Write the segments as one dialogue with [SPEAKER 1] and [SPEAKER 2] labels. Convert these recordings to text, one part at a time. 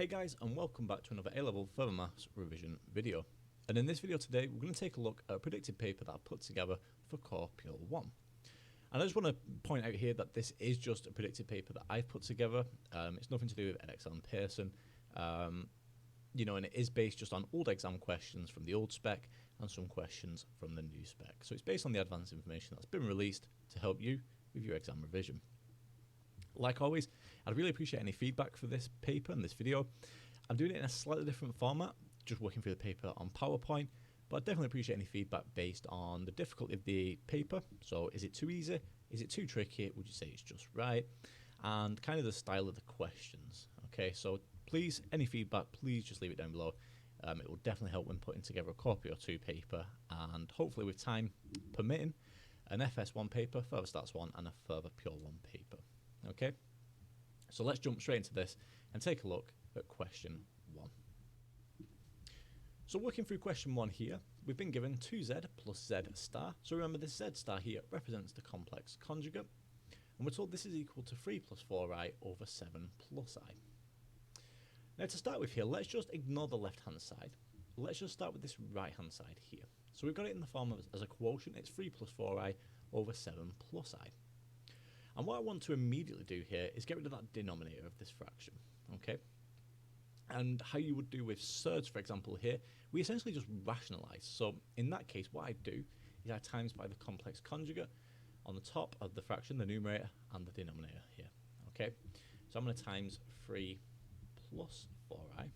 [SPEAKER 1] Hey guys, and welcome back to another A-Level Further Maths revision video. And in this video today, we're going to take a look at a predicted paper that I put together for Core Pure 1. And I just want to point out here that this is just a predicted paper that I've put together. It's nothing to do with Edexcel and Pearson. And it is based just on old exam questions from the old spec and some questions from the new spec. So it's based on the advanced information that's been released to help you with your exam revision. Like always, I'd really appreciate any feedback for this paper and this video. I'm doing it in a slightly different format, just working through the paper on PowerPoint, but I'd definitely appreciate any feedback based on the difficulty of the paper. So is it too easy? Is it too tricky? Would you say it's just right? And kind of the style of the questions. Okay, so please, any feedback, please just leave it down below. It will definitely help when putting together a Core Pure 2 paper, and hopefully with time permitting, an FS1 paper, Further Stats 1, and a Further Pure 1 paper. Okay, so let's jump straight into this and take a look at question 1. So working through question 1 here, we've been given 2z plus z star. So remember, this z star here represents the complex conjugate, and we're told this is equal to 3 plus 4i over 7 plus I. Now to start with here, let's just ignore the left hand side. Let's just start with this right hand side here. So we've got it in the form of as a quotient. It's 3 plus 4i over 7 plus I. And what I want to immediately do here is get rid of that denominator of this fraction, okay? And how you would do with surds, for example, here, we essentially just rationalize. So in that case, what I do is I times by the complex conjugate on the top of the fraction, the numerator, and the denominator here, okay? So I'm going to times 3 plus 4i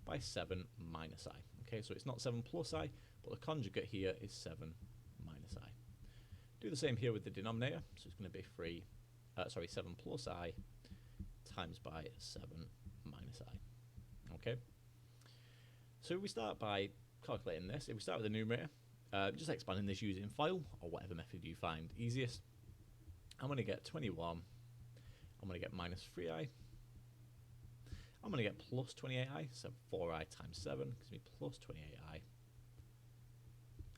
[SPEAKER 1] by 7 minus I, okay? So it's not 7 plus I, but the conjugate here is 7 minus I. Do the same here with the denominator, so it's going to be 7 plus I times by 7 minus I. Okay. So we start by calculating this. If we start with the numerator, just expanding this using FOIL or whatever method you find easiest. I'm going to get 21. I'm going to get minus 3i. I'm going to get plus 28i, so 4i times 7 gives me plus 28i.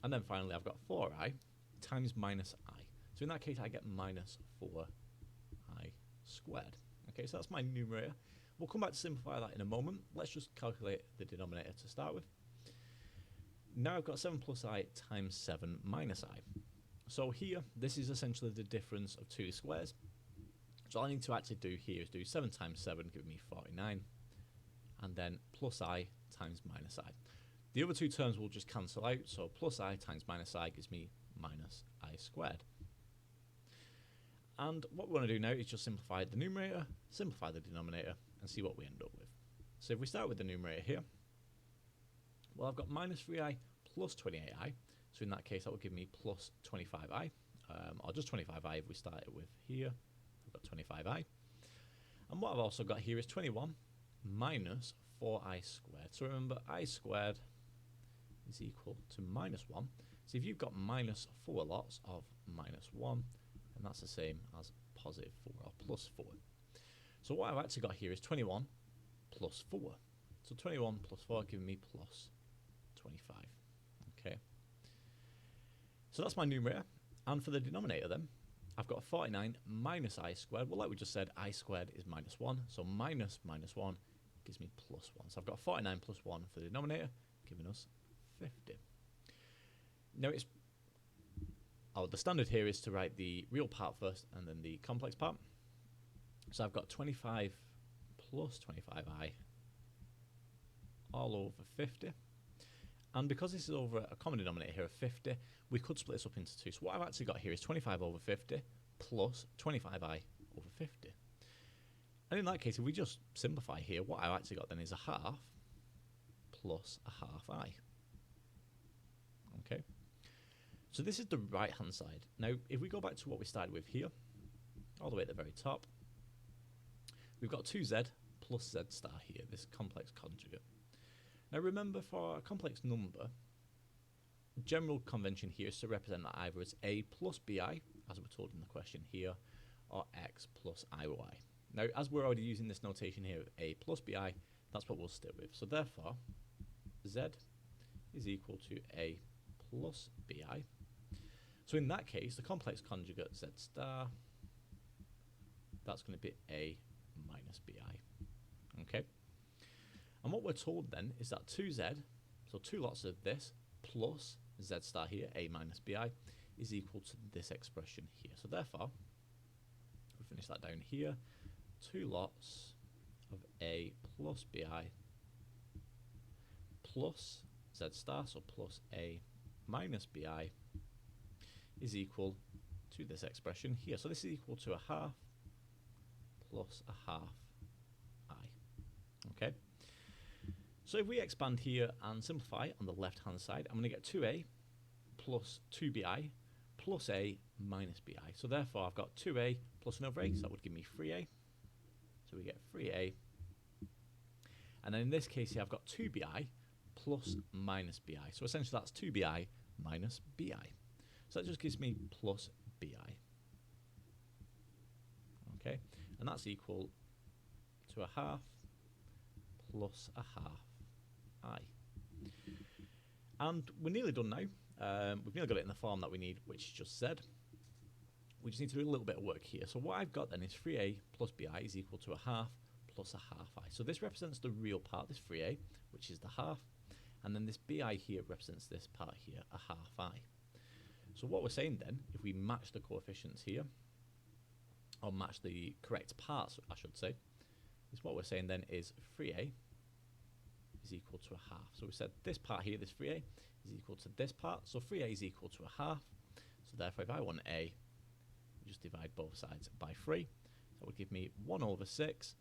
[SPEAKER 1] And then finally I've got 4i times minus I. So in that case, I get minus 4i squared. Okay, so that's my numerator. We'll come back to simplify that in a moment. Let's just calculate the denominator to start with. Now I've got 7 plus I times 7 minus I. So here, this is essentially the difference of two squares. So all I need to actually do here is do 7 times 7, giving me 49, and then plus I times minus I. The other two terms will just cancel out, so plus I times minus I gives me minus I squared. And what we want to do now is just simplify the numerator, simplify the denominator, and see what we end up with. So if we start with the numerator here, well, I've got minus 3i plus 28i, so in that case that will give me plus 25i, or just 25i if we start it with here. I've got 25i. And what I've also got here is 21 minus 4i squared. So remember, I squared is equal to minus 1. So if you've got minus 4 lots of minus 1, and that's the same as positive 4 or plus 4. So what I've actually got here is 21 plus 4. So 21 plus 4 giving me plus 25. Okay. So that's my numerator. And for the denominator then, I've got 49 minus I squared. Well, like we just said, I squared is minus 1. So minus minus 1 gives me plus 1. So I've got 49 plus 1 for the denominator, giving us 50. Now the standard here is to write the real part first and then the complex part. So I've got 25 plus 25i all over 50. And because this is over a common denominator here of 50, we could split this up into two. So what I've actually got here is 25 over 50 plus 25i over 50. And in that case, if we just simplify here, what I've actually got then is a half plus a half I. Okay. So this is the right hand side. Now, if we go back to what we started with here, all the way at the very top, we've got 2z plus z star here, this complex conjugate. Now remember, for a complex number, general convention here is to represent that either as a plus bi, as we're told in the question here, or x plus iy. Now, as we're already using this notation here of a plus bi, that's what we'll stick with. So therefore, z is equal to a plus bi. So in that case, the complex conjugate z star, that's going to be a minus bi. Okay. And what we're told then is that 2z, so 2 lots of this, plus z star here, a minus bi, is equal to this expression here. So therefore, we finish that down here, 2 lots of a plus bi plus z star, so plus a minus bi, is equal to this expression here. So this is equal to a half plus a half I. Okay. So if we expand here and simplify on the left hand side, I'm going to get 2a plus 2bi plus a minus bi. So therefore I've got 2a plus another a, so that would give me 3a. So we get 3a. And then in this case here I've got 2bi plus minus bi. So essentially that's 2bi minus bi. So that just gives me plus bi. Okay, and that's equal to a half plus a half I. And we're nearly done now. We've nearly got it in the form that we need, which is just z. We just need to do a little bit of work here. So what I've got then is 3a plus bi is equal to a half plus a half I. So this represents the real part, this 3a, which is the half. And then this bi here represents this part here, a half I. So what we're saying then, if we match the coefficients here, or match the correct parts, I should say, is what we're saying then is 3a is equal to a half. So we said this part here, this 3a, is equal to this part. So 3a is equal to a half. So therefore, if I want a, we just divide both sides by 3. That would give me 1 over 6.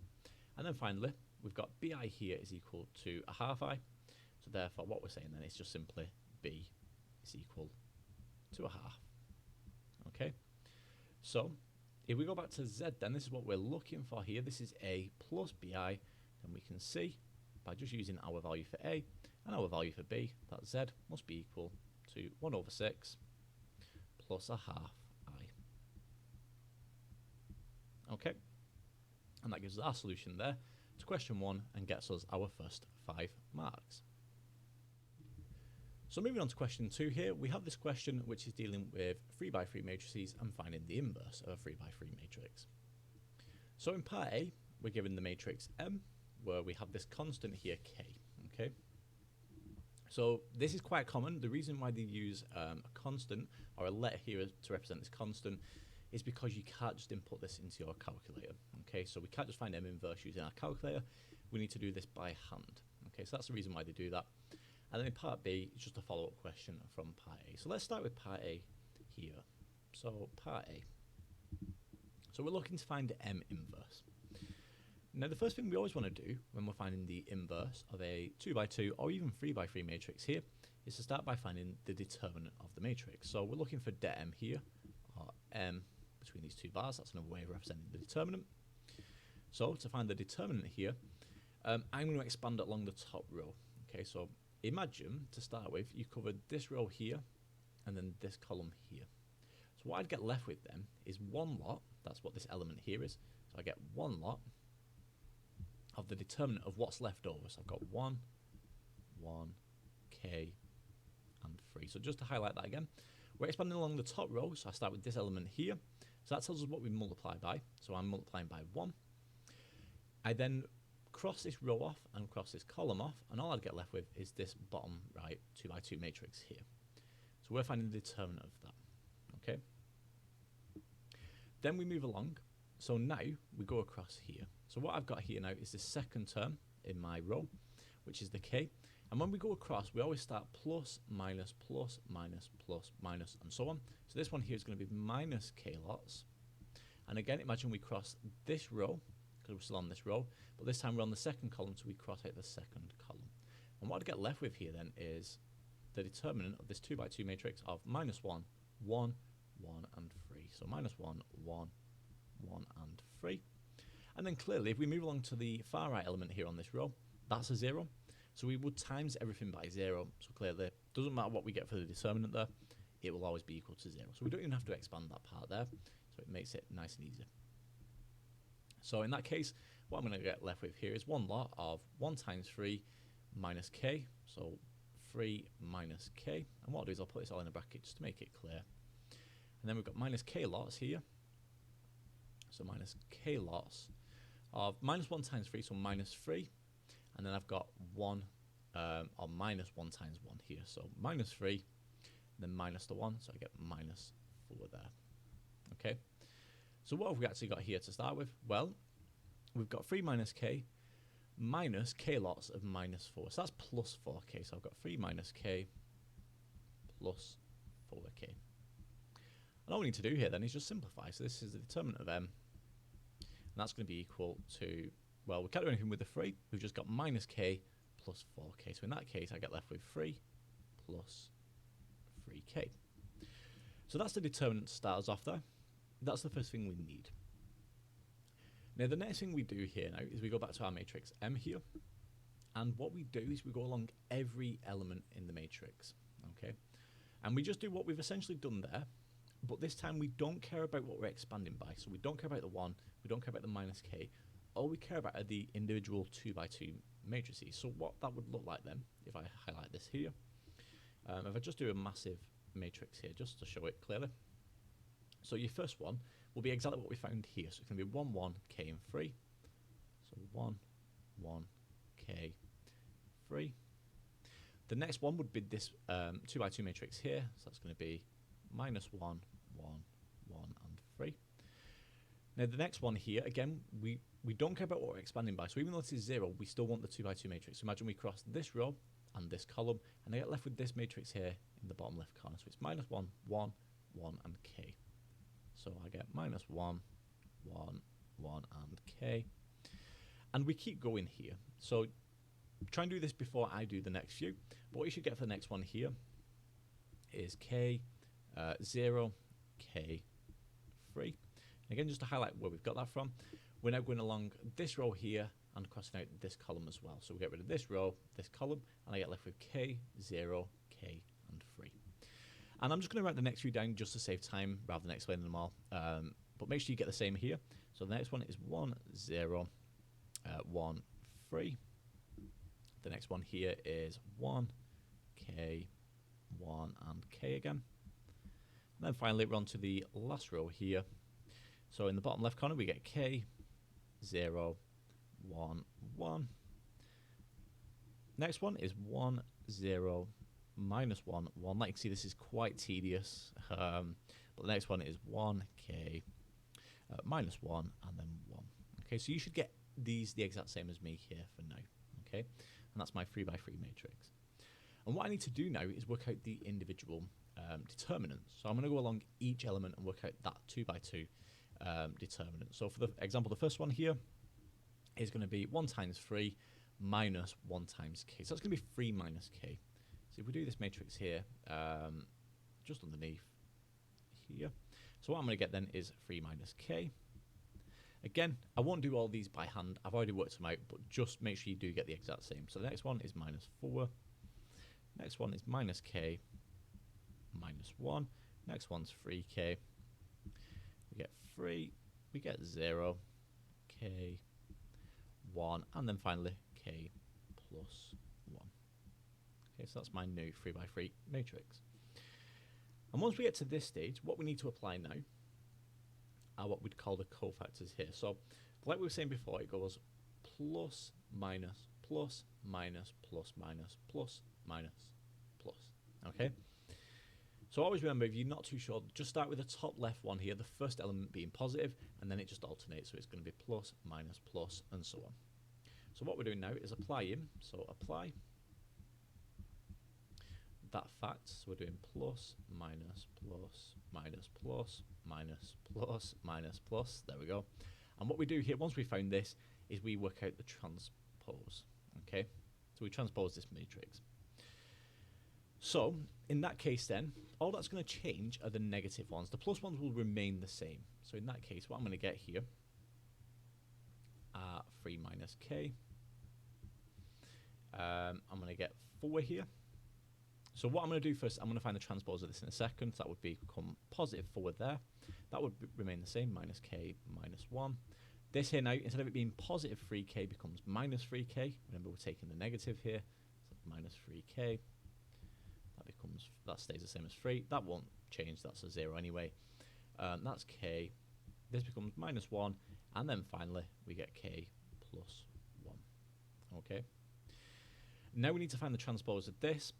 [SPEAKER 1] And then finally, we've got bi here is equal to a half I. So therefore, what we're saying then is just simply b is equal to a half. Okay. So if we go back to z, then this is what we're looking for here. This is a plus bi. And we can see by just using our value for a and our value for b that z must be equal to 1 over 6 plus a half I. Okay. And that gives us our solution there to question 1 and gets us our first 5 marks. So moving on to question 2 here, we have this question which is dealing with 3x3 matrices and finding the inverse of a 3x3 matrix. So in part A, we're given the matrix M, where we have this constant here, K. Okay. So this is quite common. The reason why they use a constant or a letter here to represent this constant is because you can't just input this into your calculator. Okay, so we can't just find M inverse using our calculator. We need to do this by hand. Okay, so that's the reason why they do that. And then in part B, it's just a follow-up question from part A. So let's start with part A here. So part A. So we're looking to find M inverse. Now the first thing we always want to do when we're finding the inverse of a 2x2 or even 3x3 matrix here is to start by finding the determinant of the matrix. So we're looking for det here, or M between these two bars. That's another way of representing the determinant. So to find the determinant here, I'm going to expand it along the top row. Okay, so imagine, to start with, you covered this row here and then this column here. So what I'd get left with then is one lot, that's what this element here is, so I get one lot of the determinant of what's left over. So I've got 1, 1, k, and 3. So just to highlight that again, we're expanding along the top row, so I start with this element here. So that tells us what we multiply by. So I'm multiplying by 1. I then cross this row off and cross this column off, and all I'd get left with is this bottom right 2x2 matrix here. So we're finding the determinant of that. Okay. Then we move along. So now we go across here. So what I've got here now is the second term in my row, which is the k. And when we go across, we always start plus, minus, plus, minus, plus, minus, and so on. So this one here is going to be minus k lots. And again, imagine we cross this row, because we're still on this row, but this time we're on the second column, so we cross out the second column. And what I get left with here then is the determinant of this 2x2 matrix of minus 1, 1, 1, and 3. So minus 1, 1, 1, and 3. And then clearly, if we move along to the far right element here on this row, that's a 0. So we would times everything by 0. So clearly, it doesn't matter what we get for the determinant there, it will always be equal to 0. So we don't even have to expand that part there. So it makes it nice and easy. So in that case, what I'm going to get left with here is one lot of 1 times 3 minus k. So 3 minus k. And what I'll do is I'll put this all in a bracket just to make it clear. And then we've got minus k lots here. So minus k lots of minus 1 times 3, so minus 3. and then I've got 1 or minus 1 times 1 here. So minus 3, then minus the 1, so I get minus 4 there. Okay, so what have we actually got here to start with? Well, we've got 3 minus k minus k lots of minus 4. So that's plus 4k. So I've got 3 minus k plus 4k. And all we need to do here then is just simplify. So this is the determinant of m, and that's going to be equal to, well, we can't do anything with the 3. We've just got minus k plus 4k. So in that case, I get left with 3 plus 3k. So that's the determinant to start us off there. That's the first thing we need. Now, the next thing we do here now is we go back to our matrix M here. And what we do is we go along every element in the matrix. Okay? And we just do what we've essentially done there. But this time we don't care about what we're expanding by. So we don't care about the 1. We don't care about the minus k. All we care about are the individual 2 by 2 matrices. So what that would look like then, if I highlight this here, if I just do a massive matrix here, just to show it clearly. So your first one will be exactly what we found here. So it's going to be 1, 1, k, and 3. So 1, 1, k, 3. The next one would be this 2 by 2 matrix here. So that's going to be minus 1, 1, 1, and 3. Now the next one here, again, we don't care about what we're expanding by. So even though this is 0, we still want the 2 by 2 matrix. So imagine we cross this row and this column, and I get left with this matrix here in the bottom left corner. So it's minus 1, 1, 1, and k. So I get minus 1, 1, 1, and k. And we keep going here. So try and do this before I do the next few. But what you should get for the next one here is k, 0, k, 3. Again, just to highlight where we've got that from, we're now going along this row here and crossing out this column as well. So we get rid of this row, this column, and I get left with k, 0, k, and 3. And I'm just going to write the next few down just to save time rather than explaining them all. But make sure you get the same here. So the next one is 1, 0, 1, 3. The next one here is 1, k, 1, and k again. And then finally we're on to the last row here. So in the bottom left corner we get k, 0, 1, 1. Next one is 1, 0, minus 1, 1. Like you can see, this is quite tedious. But the next one is 1k, minus 1, and then 1. Okay, so you should get these the exact same as me here for now. Okay, and that's my 3 by 3 matrix. And what I need to do now is work out the individual determinants. So I'm going to go along each element and work out that 2 by 2 determinant. So for the example, the first one here is going to be 1 times 3 minus 1 times k. So that's going to be 3 minus k. So if we do this matrix here, just underneath here, so what I'm going to get then is 3 minus k. Again, I won't do all these by hand. I've already worked them out, but just make sure you do get the exact same. So the next one is minus 4. Next one is minus k, minus 1. Next one's 3k. We get 3, we get 0, k, 1, and then finally k plus 1. Okay, so that's my new 3 by 3 matrix. And once we get to this stage, what we need to apply now are what we'd call the cofactors here. So, like we were saying before, it goes plus, minus, plus, minus, plus, minus, plus, minus, plus. Okay? So always remember, if you're not too sure, just start with the top left one here, the first element being positive, and then it just alternates. So it's going to be plus, minus, plus, and so on. So what we're doing now is applying. So apply that fact. So we're doing plus, minus, plus, minus, plus, minus, plus, minus, plus. There we go. And what we do here, once we found this, is we work out the transpose. Okay? So we transpose this matrix. So, in that case then, all that's going to change are the negative ones. The plus ones will remain the same. So in that case, what I'm going to get here are 3 minus k. I'm going to get 4 here. So what I'm going to do first, I'm going to find the transpose of this in a second. So that would become positive 4 there. That would remain the same, minus k, minus 1. This here now, instead of it being positive 3k, becomes minus 3k. Remember, we're taking the negative here. So minus 3k. That stays the same as 3. That won't change. That's a 0 anyway. That's k. This becomes minus 1. And then finally, we get k plus 1. Okay? Now we need to find the transpose of this.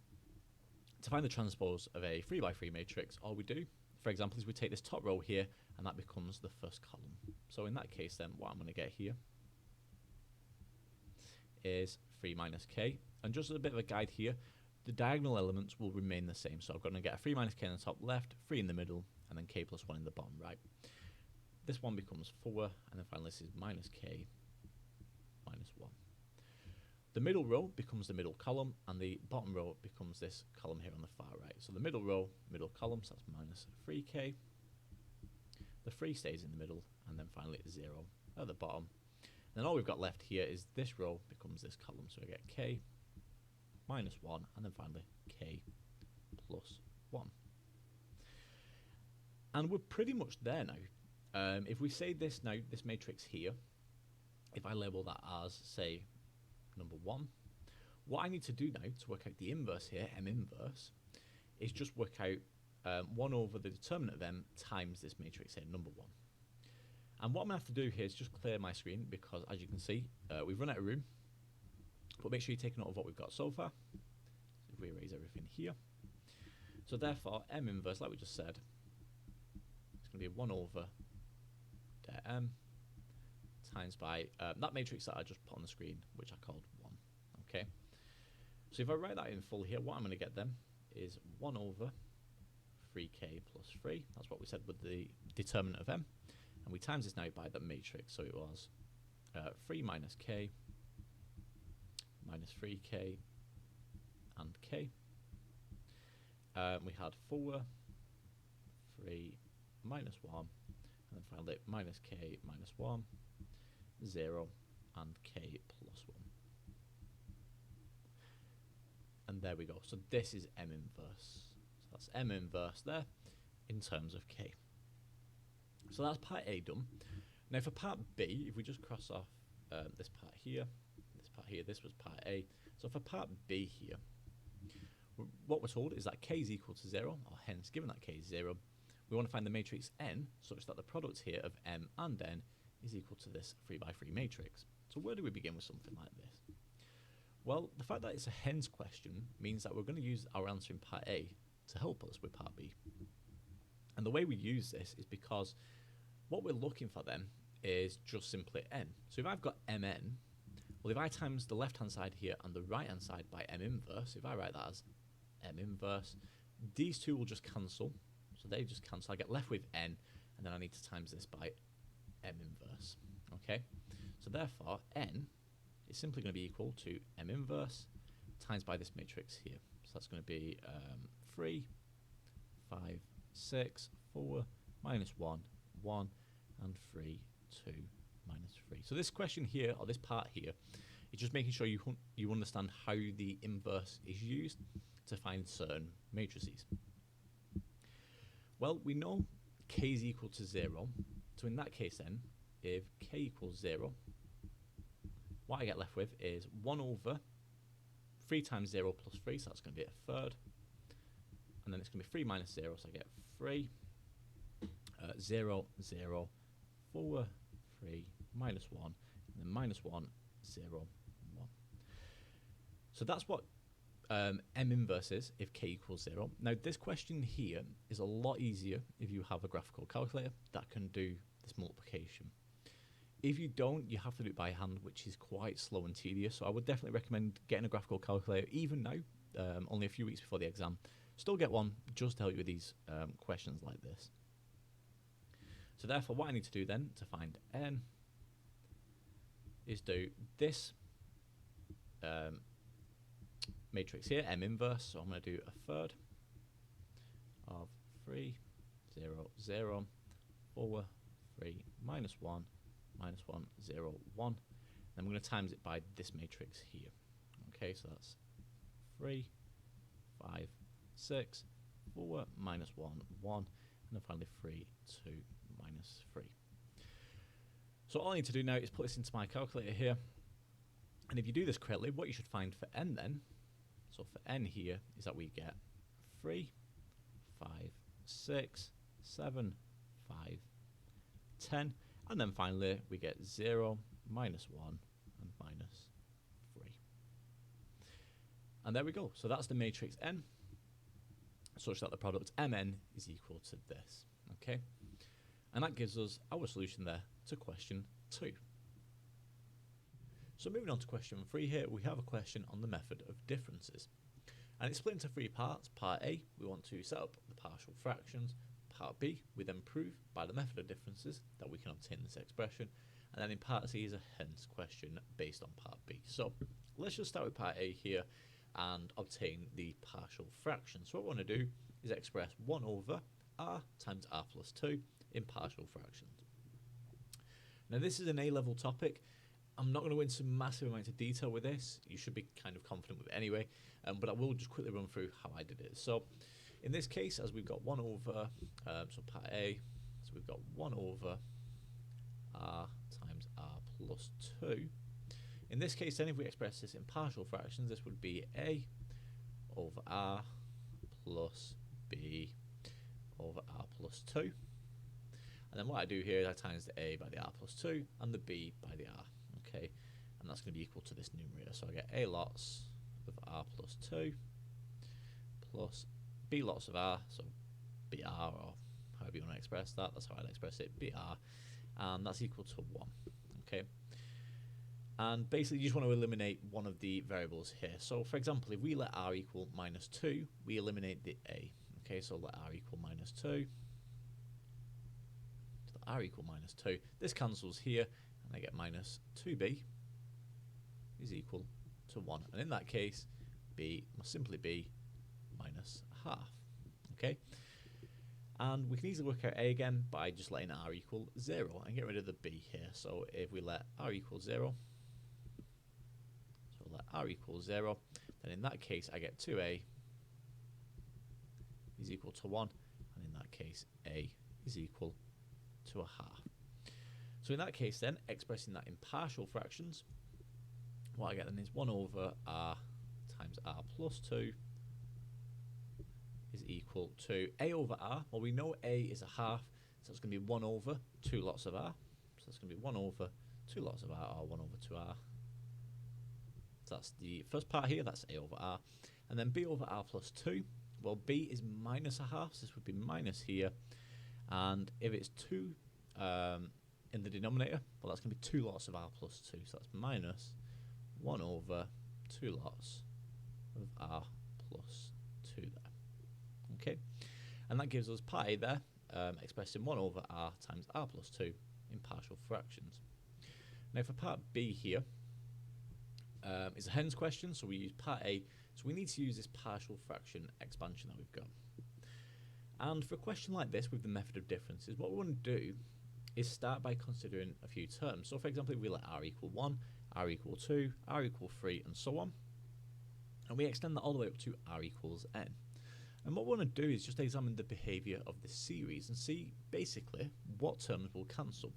[SPEAKER 1] To find the transpose of a 3 by 3 matrix, all we do, for example, is we take this top row here, and that becomes the first column. So in that case, then, what I'm going to get here is 3 minus k. And just as a bit of a guide here, the diagonal elements will remain the same. So I'm going to get a 3 minus k in the top left, 3 in the middle, and then k plus 1 in the bottom right. This one becomes 4, and then finally this is minus k minus 1. The middle row becomes the middle column, and the bottom row becomes this column here on the far right. So the middle row, middle column, so that's minus 3k. The 3 stays in the middle, and then finally 0 at the bottom. And then all we've got left here is this row becomes this column. So we get k minus 1, and then finally k plus 1. And we're pretty much there now. If we say this now, this matrix here, if I label that as, say, number 1, what I need to do now to work out the inverse here, m inverse, is just work out 1 over the determinant of m times this matrix here, number 1. And what I'm going to have to do here is just clear my screen, because as you can see, we've run out of room. But make sure you take note of what we've got so far. So if we erase everything here. So therefore, m inverse, like we just said, it's going to be 1 over m times by that matrix that I just put on the screen, which I called 1. Okay. So if I write that in full here, what I'm going to get then is 1 over 3k plus 3. That's what we said with the determinant of m. And we times this now by the matrix. So it was 3 minus k minus 3k and k. We had 4, 3 minus 1, and then finally minus k minus 1, 0, and k plus 1. And there we go. So this is m inverse. So that's m inverse there in terms of k. So that's part A done. Now for part B, if we just cross off this part here, this was part A. So for part B here, what we're told is that k is equal to 0, or hence, given that k is 0, we want to find the matrix n such that the product here of m and n is equal to this 3 by 3 matrix. So where do we begin with something like this? Well, the fact that it's a hence question means that we're going to use our answer in part A to help us with part B. And the way we use this is because what we're looking for then is just simply n. So if I've got mn, well, if I times the left-hand side here and the right-hand side by m inverse, if I write that as m inverse, these two will just cancel. So they just cancel. I get left with n, and then I need to times this by m inverse. Okay? So therefore, n is simply going to be equal to m inverse times by this matrix here. So that's going to be 3, 5, 6, 4, minus 1, 1, and 3, 2, minus 3. So this question here, or this part here, is just making sure you understand how the inverse is used to find certain matrices. Well, we know k is equal to 0. So in that case then, if k equals 0, what I get left with is 1 over 3 times 0 plus 3, so that's going to be a third. And then it's going to be 3 minus 0, so I get 3, 0, 0, 4, 3, minus 1, and then minus 1, 0, 1. So that's what m inverse is if k equals 0. Now this question here is a lot easier if you have a graphical calculator that can do this multiplication. If you don't, you have to do it by hand, which is quite slow and tedious. So I would definitely recommend getting a graphical calculator even now, only a few weeks before the exam. Still get one just to help you with these questions like this. So therefore, what I need to do then to find n is do this matrix here, m inverse. So I'm going to do a third of 3, 0, 0, 4, 3, minus 1, minus 1, 0, 1. And I'm going to times it by this matrix here. Okay, so that's 3, 5, 6, 4, minus 1, 1, and then finally 3, 2, minus 3. So all I need to do now is put this into my calculator here. And if you do this correctly, what you should find for n then, so for n here, is that we get 3, 5, 6, 7, 5, 10, and then finally we get 0, minus 1, and minus 3. And there we go. So that's the matrix n, such that the product Mn is equal to this. Okay, and that gives us our solution there to question 2. So moving on to question 3 here, we have a question on the method of differences. And it's split into 3 parts. Part A, we want to set up the partial fractions. Part B, we then prove by the method of differences that we can obtain this expression. And then in part C is a hence question based on part B. So let's just start with part A here and obtain the partial fraction. So what we want to do is express 1 over r times r plus 2 in partial fractions. Now this is an A-level topic. I'm not going to go into massive amounts of detail with this. You should be kind of confident with it anyway, but I will just quickly run through how I did it. So in this case, as we've got 1 over, so part A, so we've got 1 over r times r plus 2. In this case then, if we express this in partial fractions, this would be a over r plus b over r plus 2. And then what I do here is I times the a by the r plus 2 and the b by the r. Okay, and that's going to be equal to this numerator. So I get a lots of r plus 2 plus b lots of r, so br, or however you want to express that, that's how I'd express it, br, and that's equal to 1. Okay, and basically you just want to eliminate one of the variables here. So for example, if we let r equal minus 2, we eliminate the a. Okay, so let r equal minus 2, so r equal minus 2, this cancels here, and I get minus 2b is equal to 1. And in that case, b must simply be minus half. Okay, and we can easily work out a again by just letting r equal 0 and get rid of the b here. So if we let r equal 0, so let r equal 0, then in that case I get 2a is equal to 1, and in that case a is equal to a half. So in that case then, expressing that in partial fractions, what I get then is 1 over r times r plus 2 is equal to a over r. Well, we know a is a half, so it's going to be 1 over 2 lots of r. So that's going to be 1 over 2 lots of r, or 1 over 2r. So that's the first part here, that's a over r. And then b over r plus 2, well, b is minus a half, so this would be minus here. And if it's 2 in the denominator, well, that's going to be 2 lots of r plus 2, so that's minus 1 over 2 lots of r plus 2 there. Okay, and that gives us part A there, expressing 1 over r times r plus 2 in partial fractions. Now for part B here, it's a hence question, so we use part A, so we need to use this partial fraction expansion that we've got. And for a question like this with the method of differences, what we want to do is start by considering a few terms. So for example, if we let r equal 1, r equal 2, r equal 3, and so on, and we extend that all the way up to r equals n. And what we want to do is just examine the behaviour of this series and see basically what terms will cancel.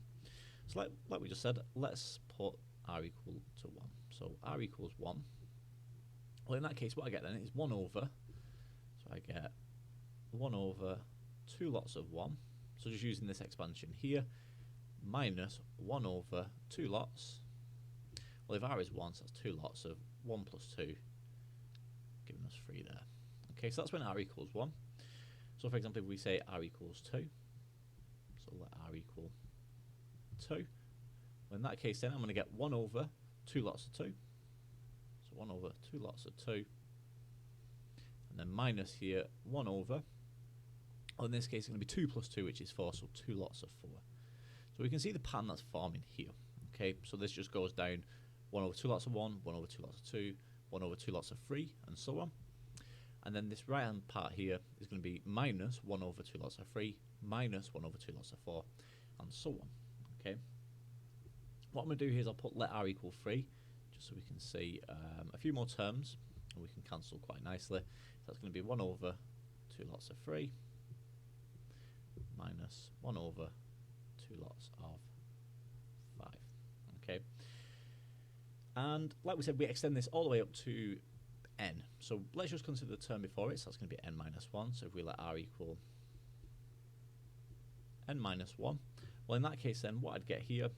[SPEAKER 1] So like we just said, let's put r equal to 1. So r equals 1. Well, in that case, what I get then is 1 over, so I get 1 over 2 lots of 1. So just using this expansion here, minus 1 over 2 lots. Well, if r is 1, so that's 2 lots of 1 plus 2, giving us 3 there. Okay, so that's when r equals 1. So for example, if we say r equals 2, so let r equal 2. Well, in that case then, I'm going to get 1 over 2 lots of 2. So 1 over 2 lots of 2. And then minus here, 1 over, well, in this case, it's going to be 2 plus 2, which is 4, so 2 lots of 4. So we can see the pattern that's forming here. Okay, so this just goes down 1 over 2 lots of 1, 1 over 2 lots of 2, 1 over 2 lots of 3, and so on. And then this right-hand part here is going to be minus 1 over 2 lots of 3, minus 1 over 2 lots of 4, and so on. Okay. What I'm going to do here is I'll put let r equal 3, just so we can see a few more terms, and we can cancel quite nicely. So that's going to be 1 over 2 lots of 3, minus 1 over 2 lots of 5. Okay. And like we said, we extend this all the way up to n. So let's just consider the term before it, so that's going to be n minus 1. So if we let r equal n minus 1, well, in that case then, what I'd get here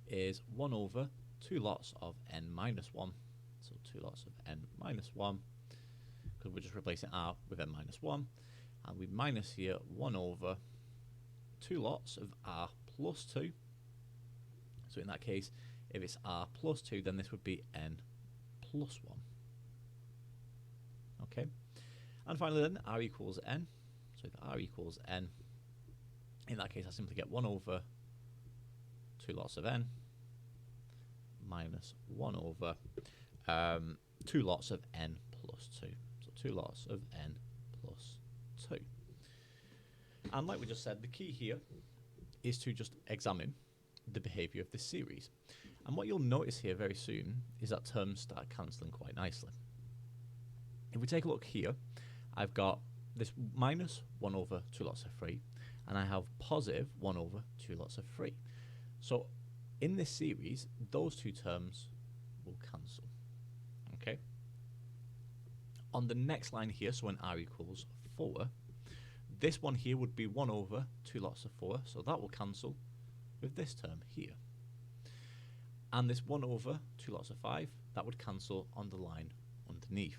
[SPEAKER 1] is 1 over 2 lots of n minus 1, so 2 lots of n minus 1, because we're just replacing r with n minus 1, and we minus here 1 over 2 lots of r plus 2. So in that case, if it's r plus 2, then this would be n plus 1. Okay, and finally then, r equals n. So if r equals n, in that case I simply get 1 over 2 lots of n minus 1 over 2 lots of n plus 2. So 2 lots of n plus 2. And like we just said, the key here is to just examine the behaviour of this series. And what you'll notice here very soon is that terms start cancelling quite nicely. If we take a look here, I've got this minus 1 over 2 lots of 3, and I have positive 1 over 2 lots of 3. So in this series, those two terms will cancel. Okay. On the next line here, so when r equals 4, this one here would be 1 over 2 lots of 4, so that will cancel with this term here. And this 1 over 2 lots of 5, that would cancel on the line underneath.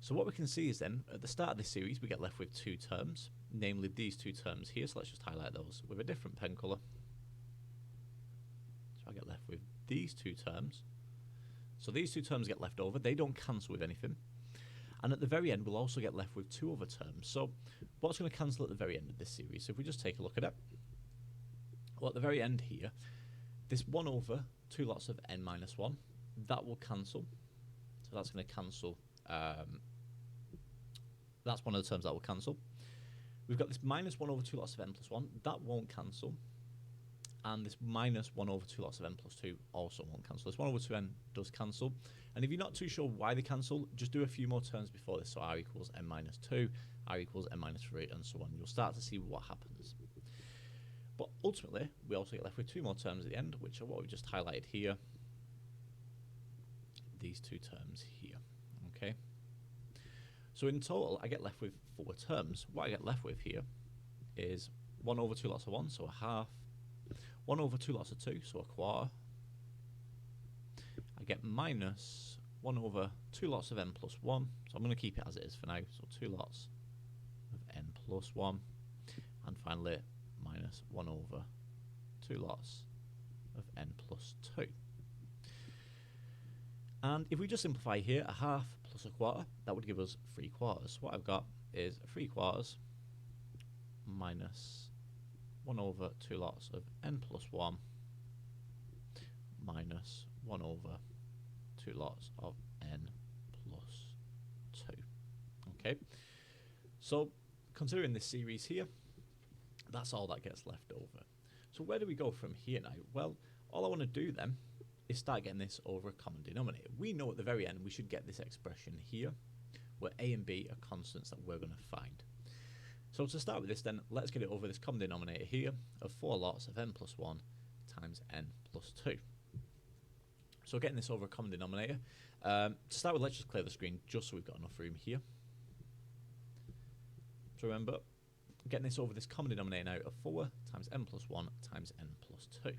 [SPEAKER 1] So what we can see is then, at the start of this series, we get left with two terms, namely these two terms here. So let's just highlight those with a different pen colour. So I get left with these two terms. So these two terms get left over. They don't cancel with anything. And at the very end, we'll also get left with two other terms. So what's going to cancel at the very end of this series? So if we just take a look at it. Well, at the very end here, this 1 over 2 lots of n minus 1, that will cancel. So that's going to cancel. That's one of the terms that will cancel. We've got this minus 1 over 2 lots of n plus 1. That won't cancel. And this minus 1 over 2 lots of n plus 2 also won't cancel. This 1 over 2n does cancel. And if you're not too sure why they cancel, just do a few more terms before this. So r equals n minus 2, r equals n minus 3, and so on. You'll start to see what happens. But ultimately, we also get left with two more terms at the end, which are what we just highlighted here. These two terms here. Okay. So in total, I get left with 4 terms. What I get left with here is 1 over 2 lots of 1, so a half. 1 over 2 lots of 2, so a quarter. I get minus 1 over 2 lots of n plus 1. So I'm going to keep it as it is for now. So 2 lots of n plus 1. And finally, minus 1 over 2 lots of n plus 2. And if we just simplify here, a half plus a quarter, that would give us 3 quarters. What I've got is 3 quarters minus 1 over 2 lots of n plus 1 minus 1 over 2 lots of n plus 2. Okay, so considering this series here, that's all that gets left over. So where do we go from here now? Well, all I want to do then is start getting this over a common denominator. We know at the very end we should get this expression here, where a and b are constants that we're going to find. So to start with this then, let's get it over this common denominator here of 4 lots of n plus 1 times n plus 2. So getting this over a common denominator, to start with, let's just clear the screen just so we've got enough room here. So remember, getting this over this common denominator now of 4 times n plus 1 times n plus 2.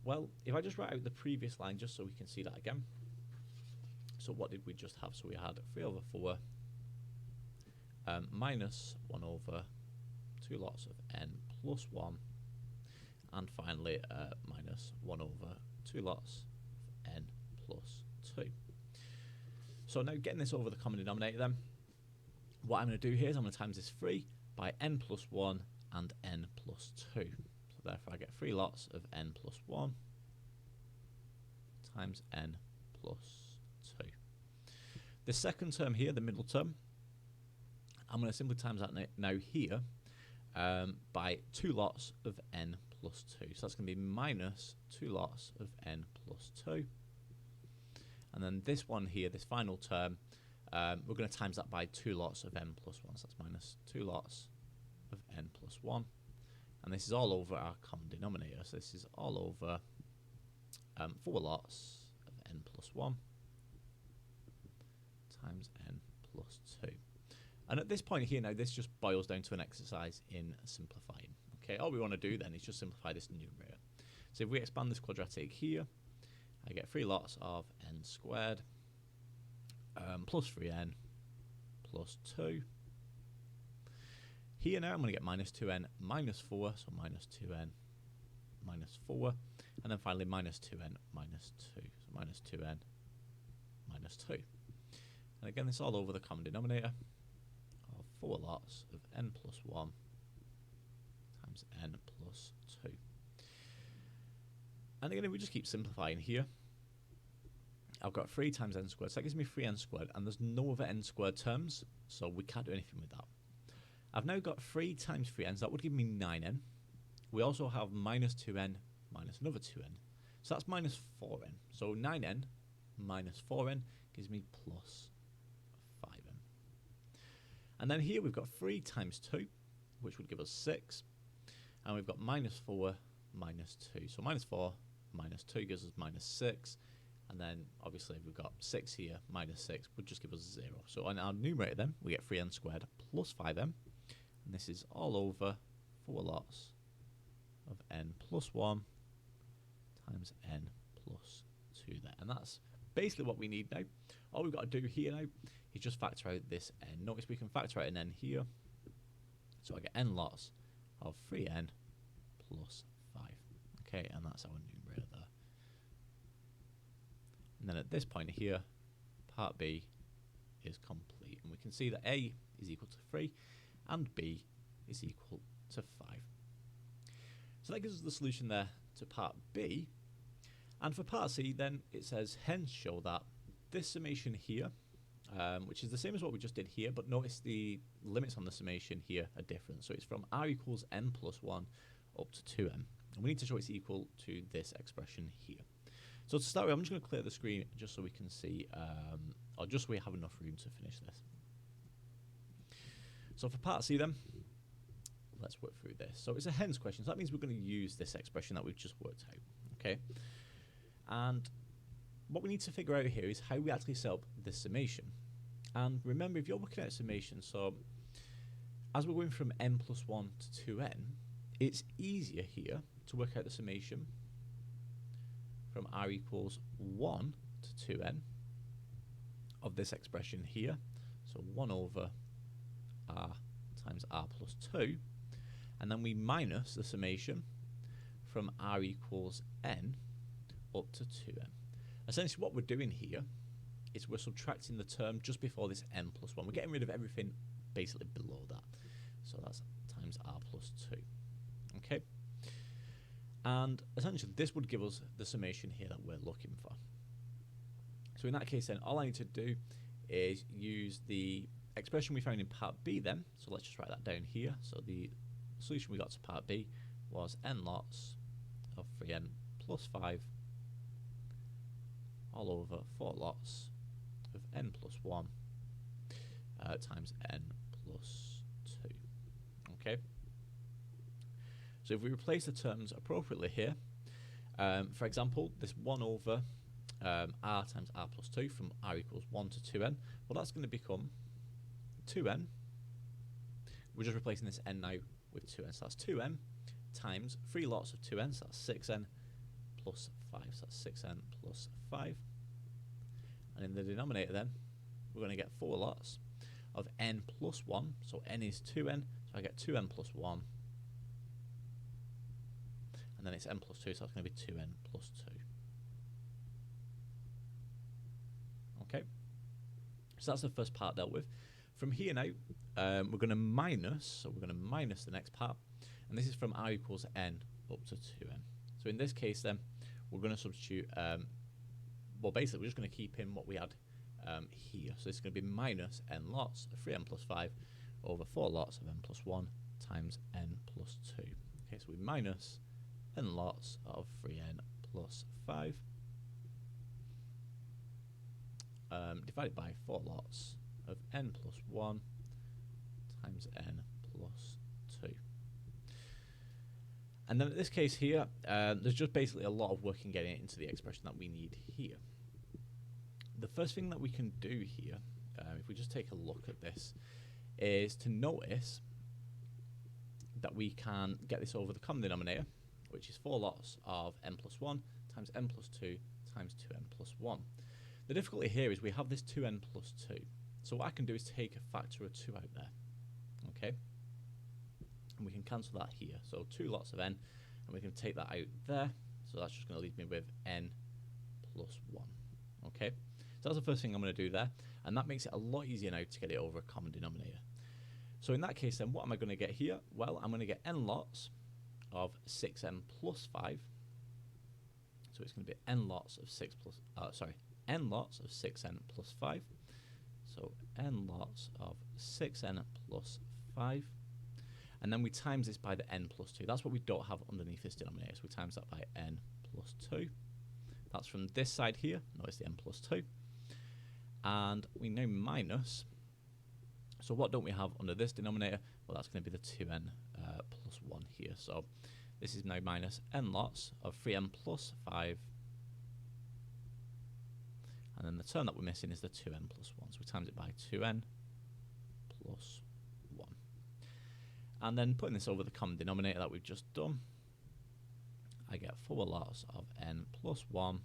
[SPEAKER 1] Well, if I just write out the previous line just so we can see that again. So what did we just have? So we had 3 over 4 minus 1 over 2 lots of n plus 1, and finally minus 1 over 2 lots of n plus 2. So now getting this over the common denominator then, what I'm going to do here is I'm going to times this 3 by n plus 1 and n plus 2. So therefore I get 3 lots of n plus 1 times n plus 2. The second term here, the middle term, I'm going to simply times that now here by 2 lots of n plus 2. So that's going to be minus 2 lots of n plus 2. And then this one here, this final term, we're going to times that by 2 lots of n plus 1. So that's minus 2 lots of n plus 1. And this is all over our common denominator. So this is all over 4 lots of n plus 1 times n plus 2. And at this point here now, this just boils down to an exercise in simplifying. Okay, all we want to do then is just simplify this numerator. So if we expand this quadratic here, I get 3 lots of n squared plus 3n plus 2. Here now I'm going to get minus 2n minus 4, so minus 2n minus 4, and then finally minus 2n minus 2, so minus 2n minus 2. And again, this all over the common denominator of 4 lots of n plus 1 times n plus 2. And again, if we just keep simplifying here, I've got 3 times n squared, so that gives me 3n squared, and there's no other n squared terms, so we can't do anything with that. I've now got 3 times 3n, so that would give me 9n. We also have minus 2n minus another 2n, so that's minus 4n. So 9n minus 4n gives me plus 5n. And then here we've got 3 times 2, which would give us 6, and we've got minus 4 minus 2. So minus 4 minus 2 gives us minus 6, and then obviously we've got 6 here, minus 6 would just give us 0. So on our numerator then, we get 3n squared plus 5n, and this is all over 4 lots of n plus 1 times n plus 2 there. And that's basically what we need now. All we've got to do here now is just factor out this n. Notice we can factor out an n here. So I get n lots of 3n plus 5. Okay, and that's our numerator there. And then at this point here, part B is complete. And we can see that A is equal to 3 and B is equal to 5. So that gives us the solution there to part B. And for part C, then it says, hence show that this summation here, which is the same as what we just did here, but notice the limits on the summation here are different. So it's from r equals n plus 1 up to 2n. And we need to show it's equal to this expression here. So to start with, I'm just going to clear the screen just so we can see, or just so we have enough room to finish this. So for part C then, let's work through this. So it's a hence question, so that means we're going to use this expression that we've just worked out. Okay. And what we need to figure out here is how we actually set up this summation. And remember, if you're working out summation, so as we're going from n plus 1 to 2n, it's easier here to work out the summation from r equals 1 to 2n of this expression here. So 1 over r times r plus 2. And then we minus the summation from r equals n up to 2n. Essentially what we're doing here is we're subtracting the term just before this n plus 1. We're getting rid of everything basically below that. So that's times r plus 2. Okay? And essentially this would give us the summation here that we're looking for. So in that case then, all I need to do is use the expression we found in part B then. So let's just write that down here. So the solution we got to part B was n lots of 3n plus 5 all over 4 lots of n plus 1 times n plus 2. Okay? So if we replace the terms appropriately here, for example, this 1 over r times r plus 2 from r equals 1 to 2n, well, that's going to become 2n. We're just replacing this n now with 2n. So that's 2n times 3 lots of 2n, so that's 6n plus 5. So that's 6n plus 5. And in the denominator then, we're going to get 4 lots of n plus 1. So n is 2n, so I get 2n plus 1. And then it's n plus 2, so that's going to be 2n plus 2. Okay, so that's the first part dealt with. From here now, we're going to minus, so we're going to minus the next part, and this is from r equals n up to 2n. So in this case then, we're going to substitute, well basically we're just going to keep in what we had here. So it's going to be minus n lots of 3n plus 5 over 4 lots of n plus 1 times n plus 2. Okay, so we minus n lots of 3n plus 5 divided by 4 lots of n plus 1 times n plus 2. And then in this case here, there's just basically a lot of work in getting it into the expression that we need here. The first thing that we can do here, if we just take a look at this, is to notice that we can get this over the common denominator, which is 4 lots of n plus 1 times n plus 2 times 2n plus 1. The difficulty here is we have this 2n plus 2. So what I can do is take a factor of 2 out there. Okay? And we can cancel that here. So 2 lots of n, and we can take that out there. So that's just going to leave me with n plus 1. Okay? So that's the first thing I'm going to do there. And that makes it a lot easier now to get it over a common denominator. So in that case then, what am I going to get here? Well, I'm going to get n lots of 6n plus 5. So it's going to be n lots of 6n plus 5. So n lots of 6n plus 5. And then we times this by the n plus 2. That's what we don't have underneath this denominator. So we times that by n plus 2. That's from this side here. Notice the n plus 2. And we now minus. So what don't we have under this denominator? Well, that's going to be the 2n plus 1 here. So this is now minus n lots of 3n plus 5. And then the term that we're missing is the 2n plus 1. So we times it by 2n plus 1. And then putting this over the common denominator that we've just done, I get 4 lots of n plus 1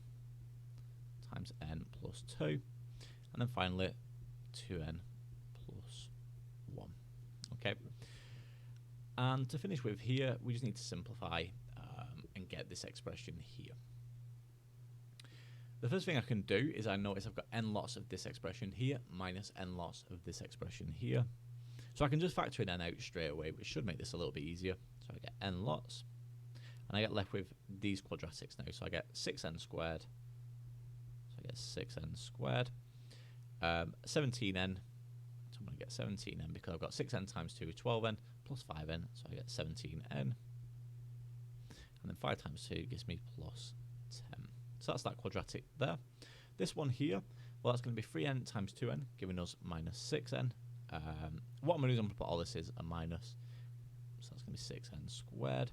[SPEAKER 1] times n plus 2. And then finally 2n plus 1. Okay. And to finish with here, we just need to simplify and get this expression here. The first thing I can do is I notice I've got n lots of this expression here minus n lots of this expression here. So I can just factor in n out straight away, which should make this a little bit easier. So I get n lots, and I get left with these quadratics now. So I get 6n squared. So I get 6n squared. 17n. So I'm going to get 17n because I've got 6n times 2 is 12n plus 5n. So I get 17n. And then 5 times 2 gives me plus 10. So that's that quadratic there. This one here, well, that's going to be 3n times 2n, giving us minus 6n. What I'm going to do is I'm going to put all this as a minus. So that's going to be 6n squared.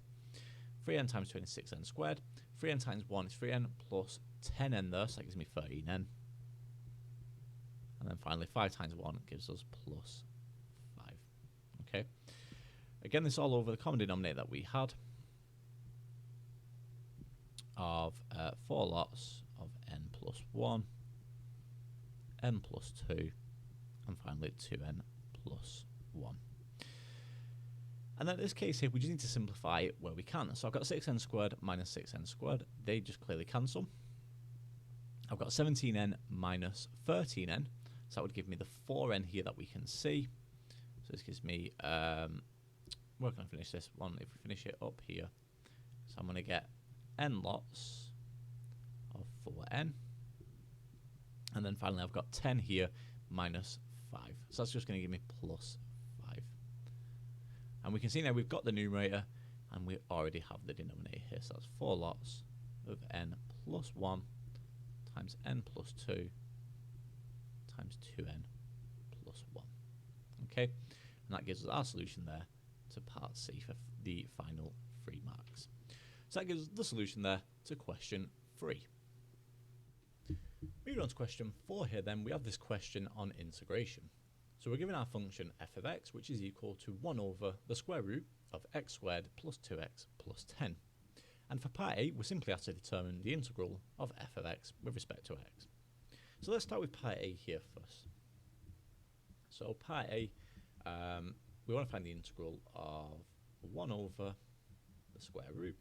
[SPEAKER 1] 3n times 2n is 6n squared. 3n times 1 is 3n plus 10n there, so that gives me 13n. And then finally 5 times 1 gives us plus 5. Okay. Again, this is all over the common denominator that we had of 4 lots of n plus 1, n plus 2, and finally 2n plus 1. And then in this case here, we just need to simplify it where we can. So I've got 6n squared minus 6n squared. They just clearly cancel. I've got 17n minus 13n. So that would give me the 4n here that we can see. So this gives me, where can I finish this one? If we finish it up here. So I'm going to get n lots of 4n. And then finally I've got 10 here minus 5. So that's just going to give me plus 5. And we can see now we've got the numerator and we already have the denominator here. So that's 4 lots of n plus 1 times n plus 2 times 2n plus 1. Okay, and that gives us our solution there to part C for the final 3 marks. So that gives us the solution there to question 3. Moving on to question 4 here then, we have this question on integration. So we're given our function f of x, which is equal to 1 over the square root of x squared plus 2x plus 10. And for part A, we simply have to determine the integral of f of x with respect to x. So let's start with part A here first. So part A, we want to find the integral of 1 over the square root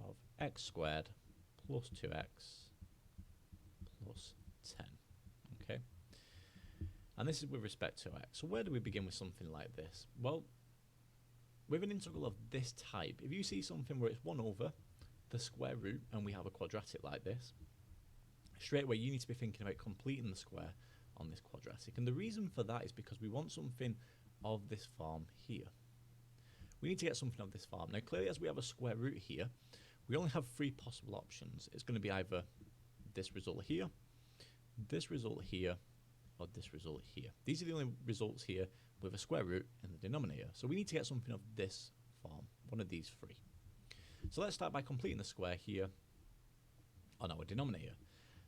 [SPEAKER 1] of x squared plus 2x plus 10. Okay. And this is with respect to x. So where do we begin with something like this? Well, with an integral of this type, if you see something where it's 1 over the square root and we have a quadratic like this, straight away you need to be thinking about completing the square on this quadratic. And the reason for that is because we want something of this form here. We need to get something of this form. Now clearly as we have a square root here, we only have 3 possible options. It's going to be either this result here, this result here, or this result here. These are the only results here with a square root in the denominator. So we need to get something of this form, one of these 3. So let's start by completing the square here on our denominator.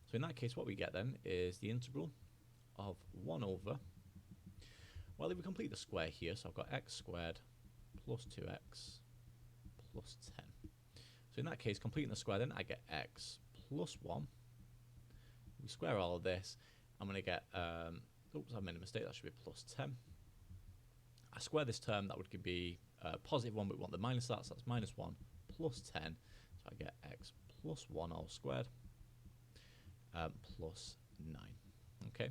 [SPEAKER 1] So in that case, what we get then is the integral of 1 over, well, if we complete the square here, so I've got x squared plus 2x plus 10. So in that case, completing the square, then I get x plus 1. We square all of this. I'm going to get, oops, I made a mistake. That should be plus 10. I square this term. That would be positive 1, but we want the minus that, so that's minus 1 plus 10. So I get x plus 1 all squared plus 9. Okay.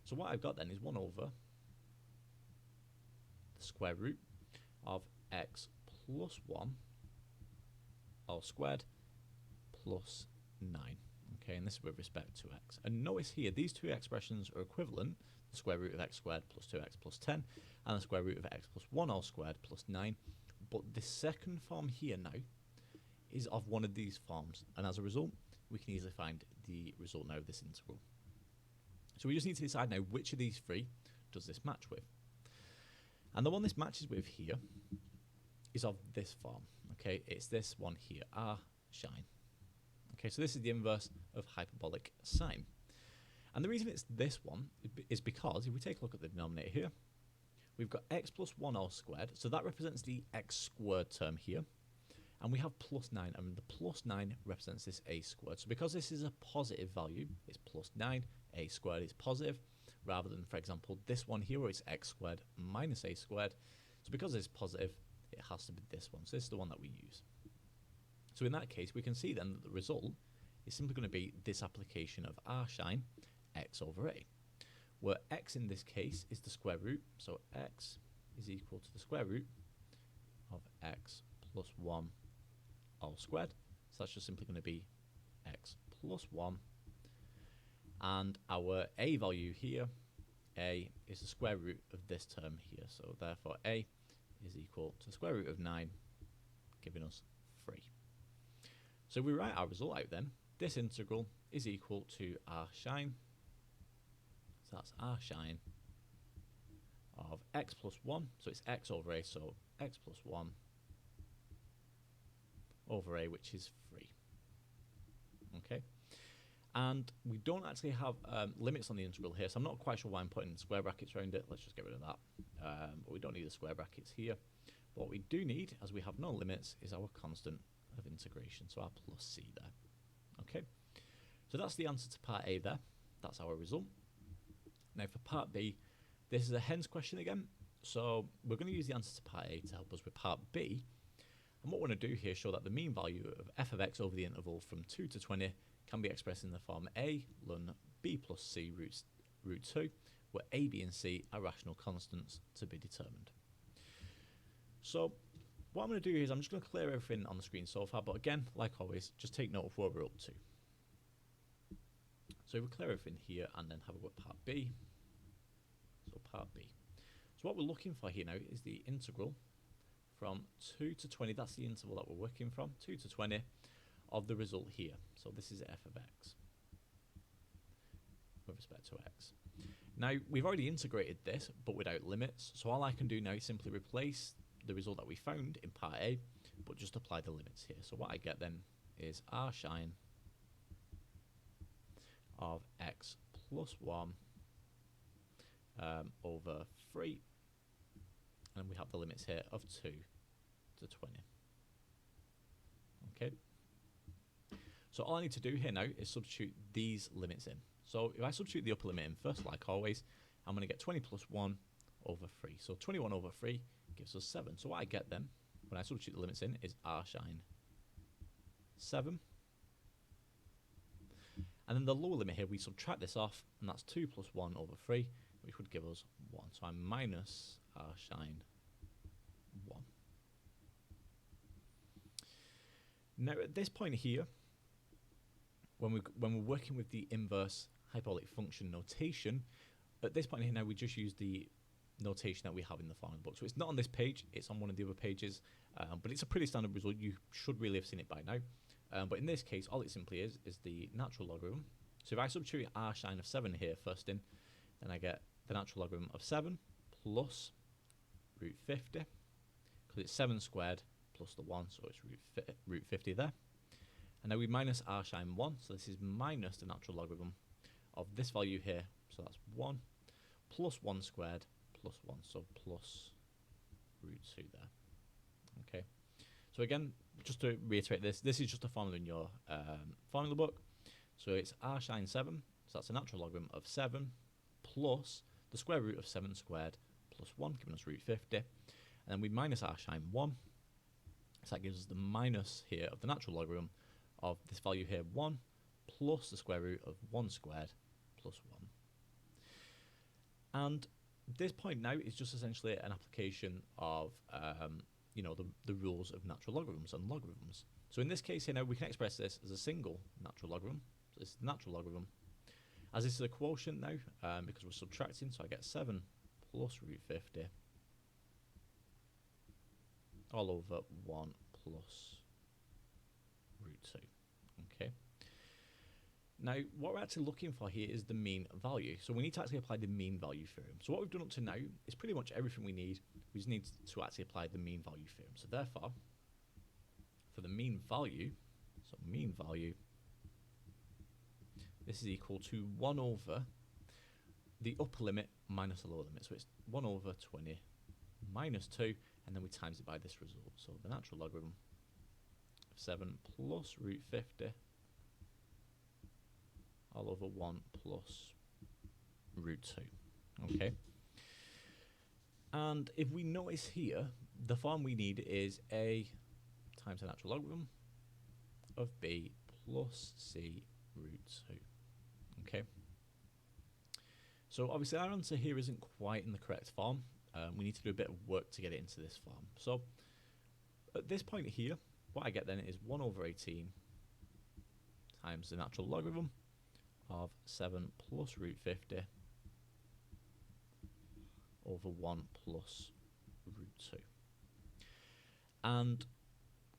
[SPEAKER 1] So what I've got then is 1 over the square root of x plus 1 all squared plus 9. Okay, and this is with respect to x. And notice here, these two expressions are equivalent. The square root of x squared plus 2x plus 10, and the square root of x plus 1 all squared plus 9. But the second form here now is of one of these forms, and as a result, we can easily find the result now of this integral. So we just need to decide now which of these three does this match with. And the one this matches with here is of this form. Okay, it's this one here, r sine. Okay, so this is the inverse of hyperbolic sine. And the reason it's this one is because if we take a look at the denominator here, we've got x plus 1 all squared, so that represents the x squared term here. And we have plus 9, and the plus 9 represents this a squared. So because this is a positive value, it's plus 9, a squared is positive, rather than, for example, this one here where it's x squared minus a squared. So because it's positive, it has to be this one. So this is the one that we use. So in that case, we can see then that the result is simply going to be this application of r sine x over a, where x in this case is the square root. So x is equal to the square root of x plus 1 all squared. So that's just simply going to be x plus 1. And our a value here, a, is the square root of this term here. So therefore a is equal to the square root of 9, giving us 3. So we write our result out then. This integral is equal to r sine. So that's r sine of x plus 1. So it's x over a, so x plus 1 over a, which is 3. Okay. And we don't actually have limits on the integral here, so I'm not quite sure why I'm putting square brackets around it. Let's just get rid of that. But we don't need the square brackets here. But what we do need, as we have no limits, is our constant of integration, so our plus c there. Okay, so that's the answer to part A there. That's our result. Now for part B, this is a hence question again. So we're going to use the answer to part A to help us with part B. And what we want to do here is show that the mean value of f of x over the interval from 2 to 20 can be expressed in the form a ln b plus c root 2, where a, b and c are rational constants to be determined. So what I'm going to do is I'm just going to clear everything on the screen so far, but again, like always, just take note of where we're up to. So we'll clear everything here and then have a look at part B. So part B. So what we're looking for here now is the integral from 2 to 20, that's the interval that we're working from, 2 to 20, of the result here. So this is f of x with respect to x. Now, we've already integrated this, but without limits, so all I can do now is simply replace the result that we found in part A, but just apply the limits here. So what I get then is r sine of x plus 1 over 3, and we have the limits here of 2 to 20. Okay. So all I need to do here now is substitute these limits in. So if I substitute the upper limit in first, like always, I'm going to get 20 plus 1 over 3. So 21 over 3 gives us 7. So what I get then, when I substitute the limits in, is r sine 7. And then the lower limit here, we subtract this off, and that's 2 plus 1 over 3, which would give us 1. So I'm minus r sine 1. Now at this point here, when we're working with the inverse hyperbolic function notation, at this point here now we just use the notation that we have in the following book. So it's not on this page, it's on one of the other pages, but it's a pretty standard result. You should really have seen it by now. But in this case, all it simply is the natural logarithm. So if I substitute r sine of 7 here first in, then I get the natural logarithm of 7 plus root 50, because it's 7 squared plus the 1, so it's root 50 there. And now we minus r sine 1, so this is minus the natural logarithm of this value here, so that's 1, plus 1 squared plus 1, so plus root 2 there. Okay, so again, just to reiterate this is just a formula in your formula book. So it's r sine 7, so that's a natural logarithm of 7 plus the square root of 7 squared plus 1, giving us root 50. And then we minus r sine 1, so that gives us the minus here of the natural logarithm of this value here, 1, plus the square root of 1 squared plus 1. And this point now is just essentially an application of the rules of natural logarithms and logarithms. So in this case here now, we can express this as a single natural logarithm. So this is the natural logarithm. As this is a quotient now, because we're subtracting, so I get 7 plus root 50 all over 1 plus root 2. Okay. Now, what we're actually looking for here is the mean value. So we need to actually apply the mean value theorem. So what we've done up to now is pretty much everything we need. We just need to actually apply the mean value theorem. So therefore, for the mean value, this is equal to 1 over the upper limit minus the lower limit. So it's 1 over 20 minus 2, and then we times it by this result. So the natural logarithm of 7 plus root 50 all over 1 plus root 2. Okay. And if we notice here, the form we need is a times the natural logarithm of b plus c root 2. Okay. So obviously our answer here isn't quite in the correct form. We need to do a bit of work to get it into this form. So at this point here, what I get then is 1 over 18 times the natural logarithm of 7 plus root 50 over 1 plus root 2. And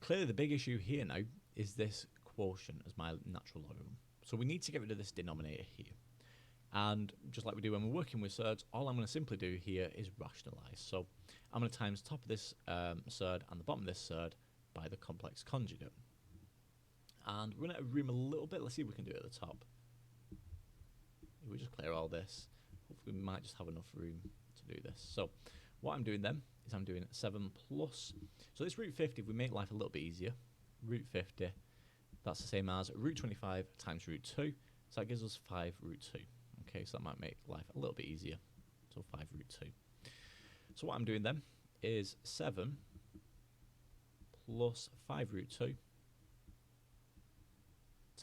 [SPEAKER 1] clearly the big issue here now is this quotient as my natural logarithm. So we need to get rid of this denominator here. And just like we do when we're working with surds, all I'm going to simply do here is rationalise. So I'm going to times the top of this surd and the bottom of this surd by the complex conjugate. And we're going to room a little bit. Let's see if we can do it at the top. If we just clear all this, hopefully we might just have enough room to do this. So what I'm doing then is I'm doing 7 plus, so this root 50, if we make life a little bit easier, root 50, that's the same as root 25 times root 2, so that gives us 5 root 2. Okay, so that might make life a little bit easier, so 5 root 2. So what I'm doing then is 7 plus 5 root 2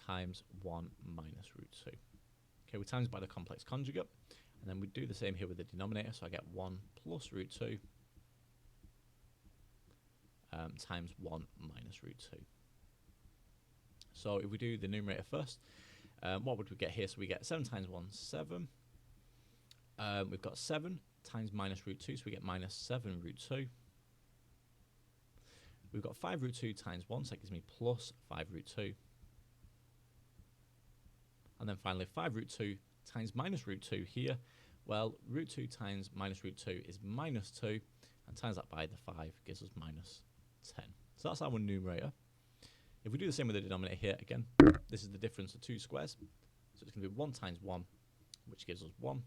[SPEAKER 1] times 1 minus root 2. Okay, we times by the complex conjugate, and then we do the same here with the denominator, so I get 1 plus root 2 times 1 minus root 2. So if we do the numerator first, what would we get here? So we get 7 times 1, 7. We've got 7 times minus root 2, so we get minus 7 root 2. We've got 5 root 2 times 1, so that gives me plus 5 root 2. And then finally 5 root 2 times minus root 2 here. Well, root 2 times minus root 2 is minus 2, and times that by the 5 gives us minus 10. So that's our numerator. If we do the same with the denominator here, again, this is the difference of 2 squares. So it's going to be 1 times 1, which gives us 1.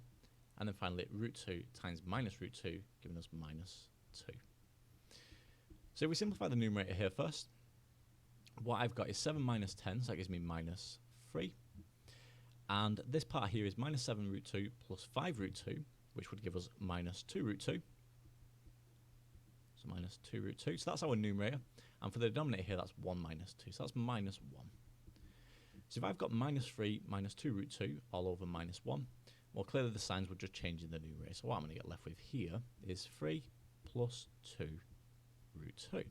[SPEAKER 1] And then finally root 2 times minus root 2, giving us minus 2. So if we simplify the numerator here first, what I've got is 7 minus 10, so that gives me minus 3. And this part here is minus 7 root 2 plus 5 root 2, which would give us minus 2 root 2. So minus 2 root 2. So that's our numerator. And for the denominator here, that's 1 minus 2. So that's minus 1. So if I've got minus 3 minus 2 root 2 all over minus 1, well, clearly the signs would just change in the numerator. So what I'm going to get left with here is 3 plus 2 root 2.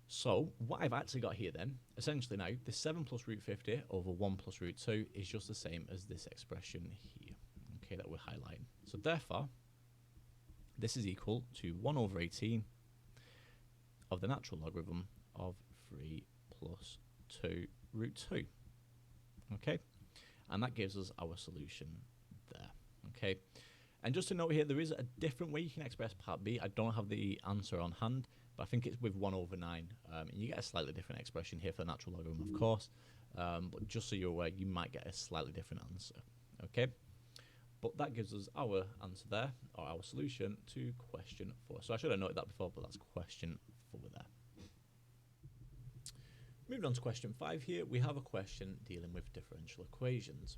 [SPEAKER 1] So what I've actually got here then, essentially now, this 7 plus root 50 over 1 plus root 2 is just the same as this expression here, okay, that we're highlighting. So therefore, this is equal to 1 over 18 of the natural logarithm of 3 plus 2 root 2, okay? And that gives us our solution there, okay? And just to note here, there is a different way you can express part B. I don't have the answer on hand, but I think it's with 1 over 9. And you get a slightly different expression here for the natural logarithm, of course. But just so you're aware, you might get a slightly different answer. Okay? But that gives us our answer there, or our solution to question 4. So I should have noted that before, but that's question 4 there. Moving on to question 5 here, we have a question dealing with differential equations.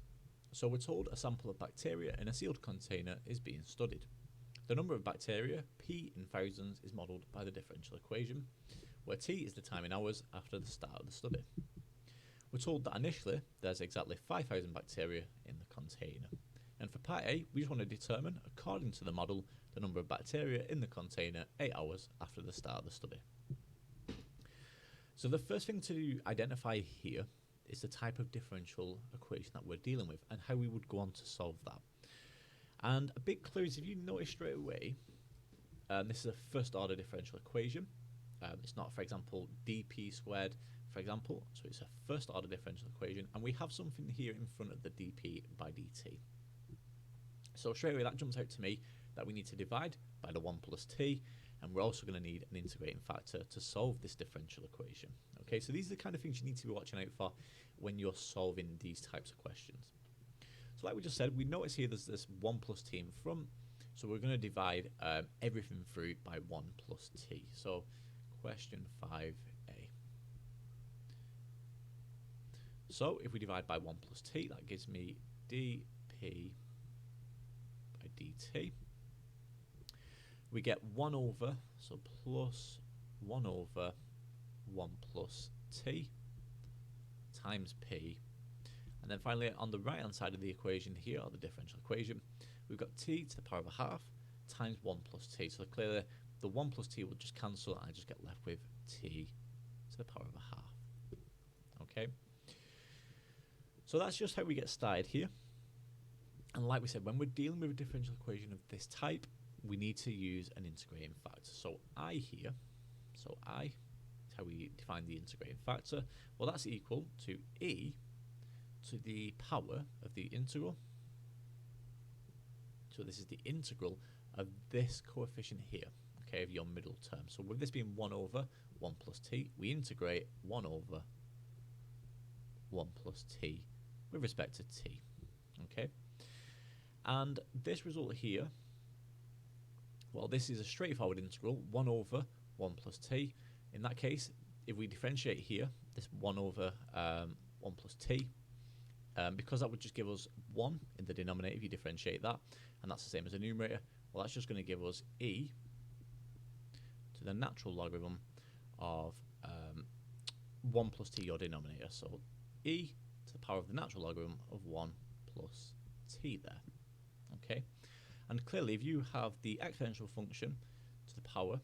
[SPEAKER 1] So we're told a sample of bacteria in a sealed container is being studied. The number of bacteria, p in thousands, is modelled by the differential equation, where t is the time in hours after the start of the study. We're told that initially there's exactly 5,000 bacteria in the container. And for part A, we just want to determine, according to the model, the number of bacteria in the container 8 hours after the start of the study. So the first thing to identify here is the type of differential equation that we're dealing with and how we would go on to solve that. And a big clue is, if you notice straight away, this is a first order differential equation. It's not, for example, dp squared, for example, so it's a first order differential equation, and we have something here in front of the dp by dt. So straight away that jumps out to me that we need to divide by the 1 plus t, and we're also going to need an integrating factor to solve this differential equation. Okay, so these are the kind of things you need to be watching out for when you're solving these types of questions. So like we just said, we notice here there's this 1 plus t in front, so we're going to divide everything through by 1 plus t. So question 5a. So if we divide by 1 plus t, that gives me dp by dt. We get 1 over, so plus 1 over 1 plus t times p. And then finally, on the right hand side of the equation here, or the differential equation, we've got t to the power of a half times 1 plus t. So clearly the 1 plus t will just cancel, and I just get left with t to the power of a half. Okay, so that's just how we get started here. And like we said, when we're dealing with a differential equation of this type, we need to use an integrating factor. So I here, so I is how we define the integrating factor. Well, that's equal to e to the power of the integral. So this is the integral of this coefficient here, okay, of your middle term. So with this being 1 over 1 plus t, we integrate 1 over 1 plus t with respect to t, okay? And this result here, well, this is a straightforward integral, 1 over 1 plus t. In that case, if we differentiate here, this 1 over 1 plus t, because that would just give us 1 in the denominator if you differentiate that, and that's the same as the numerator, well, that's just going to give us e to the natural logarithm of 1 plus t, your denominator. So e to the power of the natural logarithm of 1 plus t there. Okay, and clearly if you have the exponential function to the power,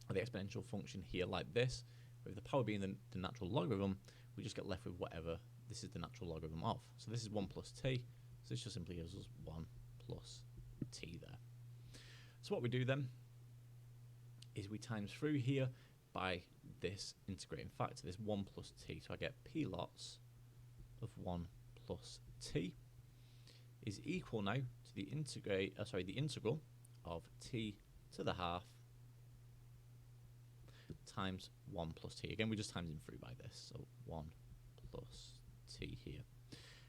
[SPEAKER 1] or the exponential function here like this, with the power being the natural logarithm, we just get left with whatever this is the natural logarithm of. So this is 1 plus t, so this just simply gives us 1 plus t there. So what we do then is we times through here by this integrating factor, this 1 plus t. So I get p lots of 1 plus t is equal now to the integral of t to the half times 1 plus t. Again, we're just timesing through by this, so 1 plus t here.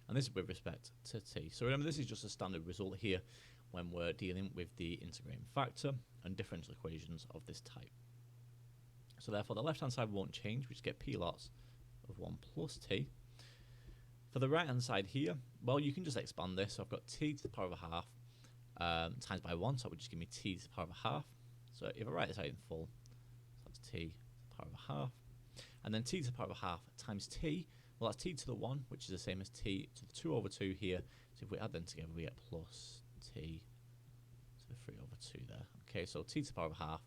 [SPEAKER 1] And this is with respect to t. So remember, this is just a standard result here when we're dealing with the integrating factor and differential equations of this type. So therefore, the left-hand side won't change. We just get p lots of 1 plus t. For the right-hand side here, well, you can just expand this. So I've got t to the power of a half times by 1, so that would just give me t to the power of a half. So if I write this out in full, so that's t to the power of a half. And then t to the power of a half times t, well, that's t to the 1, which is the same as t to the 2 over 2 here. So if we add them together, we get plus t to the 3 over 2 there. Okay, so t to the power of a half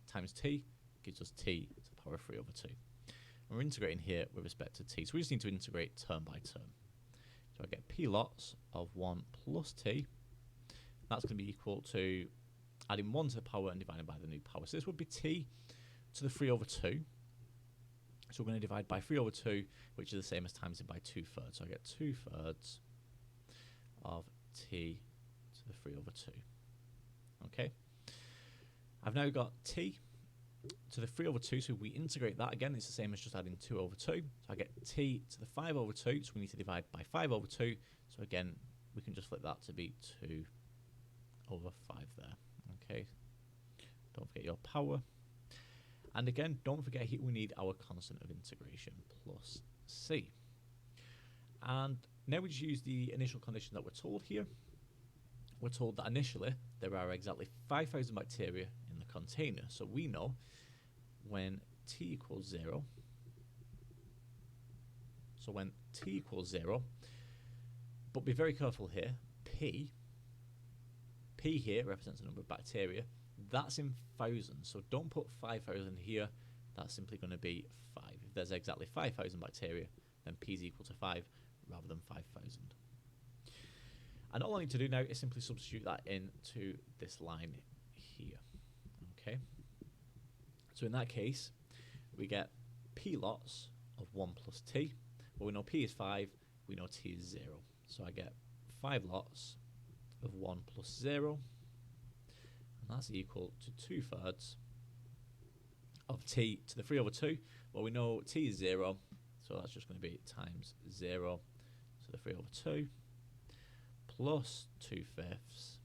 [SPEAKER 1] times t gives us t to the power of 3 over 2. And we're integrating here with respect to t. So we just need to integrate term by term. So I get p lots of 1 plus t. That's going to be equal to adding 1 to the power and dividing by the new power. So this would be t to the 3 over 2. So we're going to divide by 3 over 2, which is the same as times it by 2/3. So I get 2/3 of t to the 3 over 2. Okay. I've now got t to the 3 over 2, so if we integrate that again, it's the same as just adding 2 over 2. So I get t to the 5 over 2, so we need to divide by 5 over 2. So again, we can just flip that to be 2 over 5 there. Okay. Don't forget your power. And again, don't forget here we need our constant of integration plus c. And now we just use the initial condition that we're told here. We're told that initially there are exactly 5,000 bacteria in the container. So we know when t equals 0, so when t equals 0, but be very careful here, p here represents the number of bacteria. That's in thousands, so don't put 5,000 here. That's simply going to be 5. If there's exactly 5,000 bacteria, then p is equal to 5 rather than 5,000. And all I need to do now is simply substitute that into this line here. Okay. So in that case, we get p lots of 1 plus t. Well, we know p is 5, we know t is 0. So I get 5 lots of 1 plus 0, and that's equal to 2/3 of t to the 3 over 2. Well, we know t is 0, so that's just going to be times 0 to the 3 over 2, plus 2/5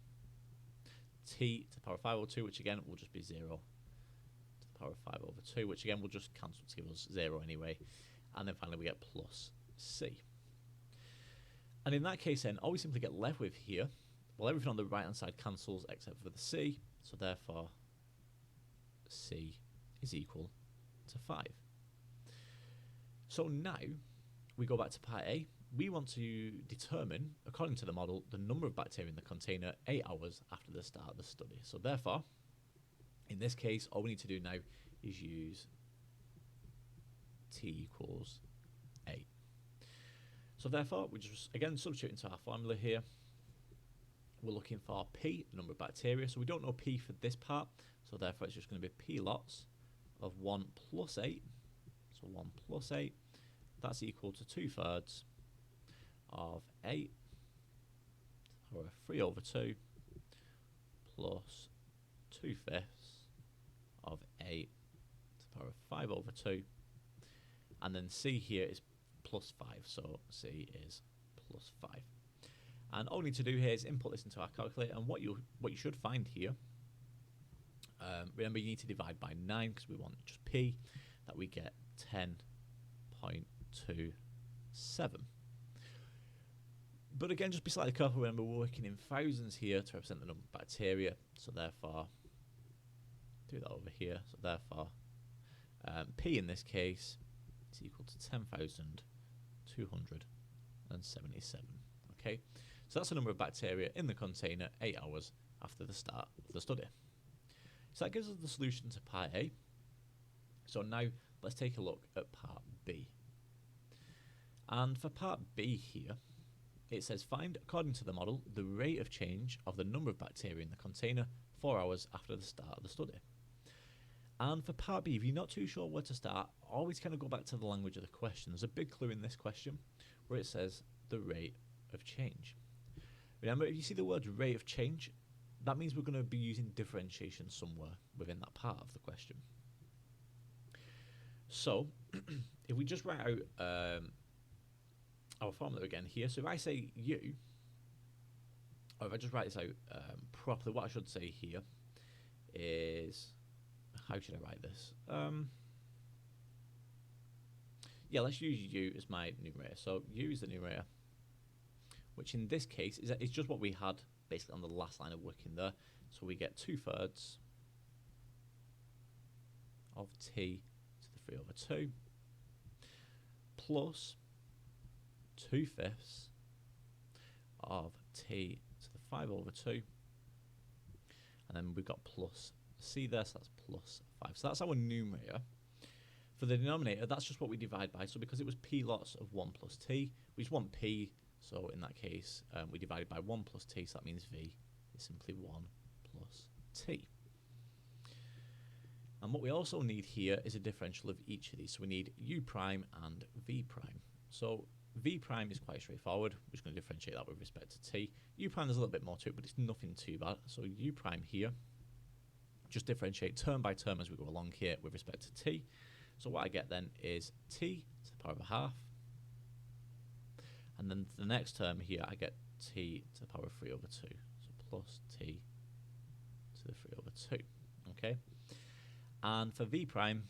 [SPEAKER 1] t to the power of 5 over 2, which again will just be 0 to the power of 5 over 2, which again will just cancel to give us 0 anyway. And then finally we get plus c. And in that case then, all we simply get left with here, well, everything on the right hand side cancels except for the c, so therefore c is equal to 5. So now we go back to part A. We want to determine, according to the model, the number of bacteria in the container 8 hours after the start of the study. So therefore, in this case, all we need to do now is use t equals 8. So therefore, we just, again, substitute into our formula here. We're looking for p, the number of bacteria. So we don't know p for this part, so therefore it's just going to be p lots of 1 plus 8. So 1 plus 8, that's equal to 2/3 of 8, or 3 over 2, plus 2/5 of 8 to the power of 5 over 2. And then c here is plus 5, so c is plus 5. And all we need to do here is input this into our calculator, and what you should find here, remember you need to divide by 9 because we want just p, that we get 10.27. But again, just be slightly careful, remember we're working in thousands here to represent the number of bacteria, so therefore, do that over here, so therefore, p in this case is equal to 10,277. Okay, so that's the number of bacteria in the container 8 hours after the start of the study. So that gives us the solution to part A. So now let's take a look at part B. And for part B here, it says find, according to the model, the rate of change of the number of bacteria in the container 4 hours after the start of the study. And for part B, if you're not too sure where to start, always kind of go back to the language of the question. There's a big clue in this question where it says the rate of change. Remember, if you see the word rate of change, that means we're going to be using differentiation somewhere within that part of the question. So, if we just write out our formula again here, so if I say u, or if I just write this out properly, what I should say here is, how should I write this? Yeah, let's use u as my numerator. So u is the numerator, which in this case is just what we had basically on the last line of working there. So we get 2/3 of t to the 3 over 2 plus 2/5 of t to the 5 over 2, and then we've got plus c there, so that's plus 5. So that's our numerator. For the denominator, that's just what we divide by. So because it was p lots of 1 plus t, we just want p, so in that case we divided by 1 plus t, so that means v is simply 1 plus t. And what we also need here is a differential of each of these. So we need u prime and v prime. So v prime is quite straightforward. We're just going to differentiate that with respect to t. U prime, there's a little bit more to it, but it's nothing too bad. So u prime here, just differentiate term by term as we go along here with respect to t. So what I get then is t to the power of a half. And then the next term here, I get t to the power of 3 over 2. So plus t to the 3 over 2. Okay? And for v prime,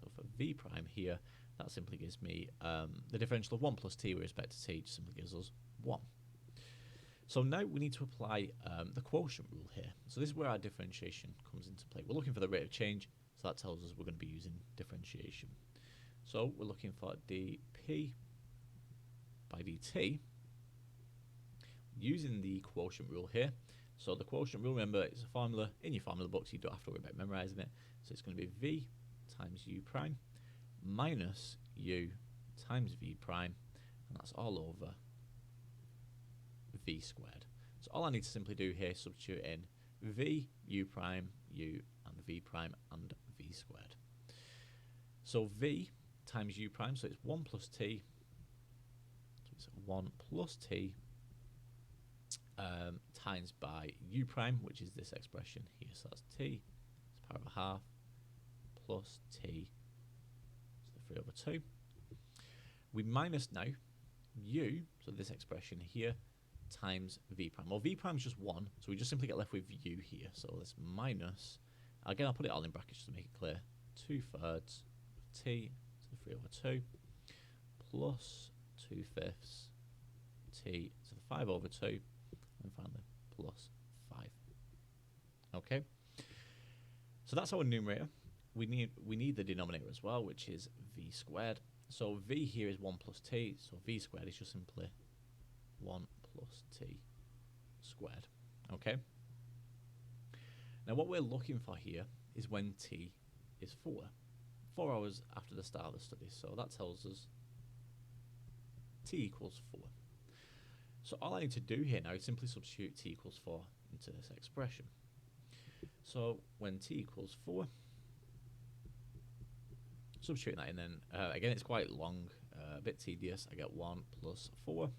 [SPEAKER 1] so for v prime here, that simply gives me the differential of 1 plus t with respect to t just simply gives us 1. So now we need to apply the quotient rule here. So this is where our differentiation comes into play. We're looking for the rate of change, so that tells us we're going to be using differentiation. So we're looking for dp by dt using the quotient rule here. So the quotient rule, remember, is a formula in your formula book, so you don't have to worry about memorizing it. So it's going to be v times u prime minus u times v prime, and that's all over v squared. So all I need to simply do here is substitute in v, u prime, u, and v prime, and v squared. So v times u prime, so it's 1 plus t, so it's 1 plus t times by u prime, which is this expression here. So that's t to the power of a half plus t to the 3 over 2. We minus now u, so this expression here, times v prime. Well, v prime is just 1, so we just simply get left with u here. So this minus, again, I'll put it all in brackets just to make it clear, 2/3 t to the 3 over 2 plus 2/5 t to the 5 over 2, and finally plus 5. Okay, so that's our numerator. We need the denominator as well, which is v squared. So v here is 1 plus t, so v squared is just simply 1 plus t squared. Okay, now what we're looking for here is when t is 4 hours after the start of the study. So that tells us t equals 4. So all I need to do here now is simply substitute t equals 4 into this expression. So when t equals 4, substitute that in, then again it's quite long, a bit tedious. I get 1 plus 4.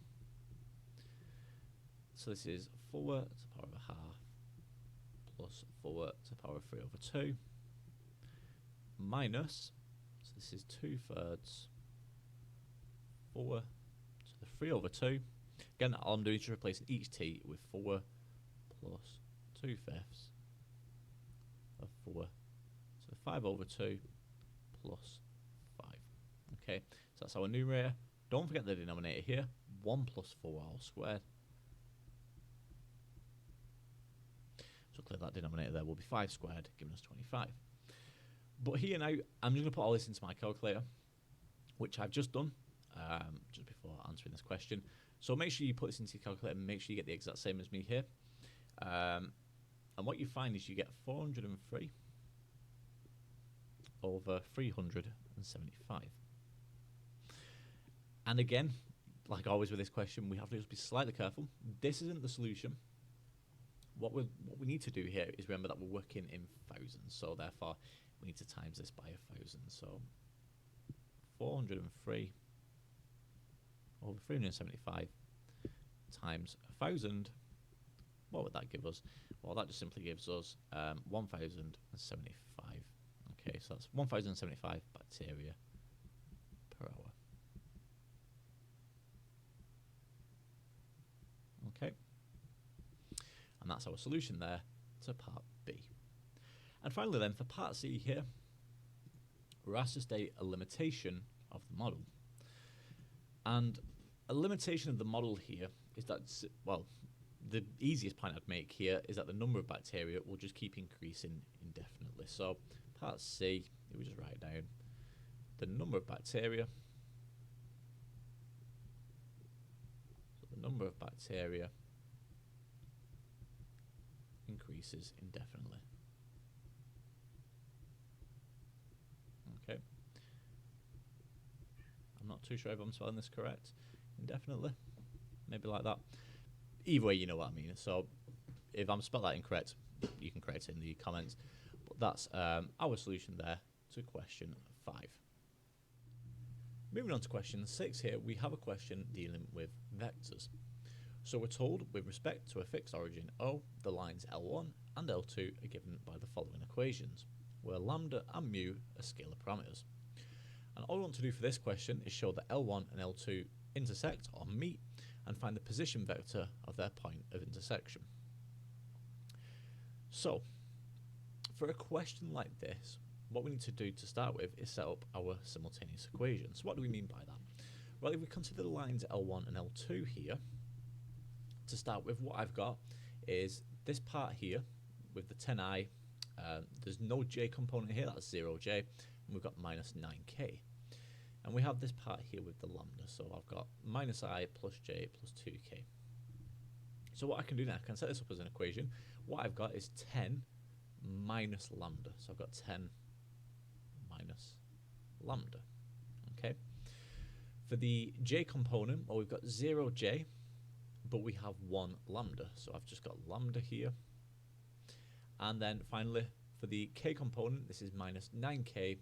[SPEAKER 1] So this is 4 to the power of a half plus 4 to the power of 3 over 2 minus, so this is 2/3 4 to the 3 over 2. Again, all I'm doing is replacing each t with 4 plus 2/5 of 4 to the 5 over 2 plus 5. Okay, so that's our numerator. Don't forget the denominator here, 1 plus 4 all squared. So clear that denominator there will be 5 squared, giving us 25. But here now, I'm just going to put all this into my calculator, which I've just done just before answering this question. So make sure you put this into your calculator and make sure you get the exact same as me here. And what you find is you get 403 over 375. And again, like always with this question, we have to just be slightly careful. This isn't the solution. What we need to do here is remember that we're working in thousands, so therefore we need to times this by 1,000. So 403 over 375 times 1,000. What would that give us? Well, that just simply gives us 1,075. Okay, so that's 1,075 bacteria per hour. Okay. And that's our solution there to part B. And finally then, for part C here, we're asked to state a limitation of the model. And a limitation of the model here is that, well, the easiest point I'd make here is that the number of bacteria will just keep increasing indefinitely. So part C, we just write down the number of bacteria. So the number of bacteria increases indefinitely. Okay. I'm not too sure if I'm spelling this correct. Indefinitely. Maybe like that. Either way, you know what I mean. So if I'm spelled that incorrect, you can correct it in the comments. But that's our solution there to question 5. Moving on to question 6 here, we have a question dealing with vectors. So we're told, with respect to a fixed origin O, the lines L1 and L2 are given by the following equations, where lambda and mu are scalar parameters. And all we want to do for this question is show that L1 and L2 intersect or meet and find the position vector of their point of intersection. So, For a question like this, what we need to do to start with is set up our simultaneous equation. So what do we mean by that? Well, if we consider the lines L1 and L2 here, to start with, what I've got is this part here with the 10i. There's no j component here, that's 0j, and we've got minus 9k. And we have this part here with the lambda, so I've got minus I plus j plus 2k. So what I can do now, I can set this up as an equation. What I've got is 10 minus lambda, so I've got 10 minus lambda, okay? For the j component, well, we've got 0j, but we have 1 lambda, so I've just got lambda here. And then finally, for the k component, this is minus 9k,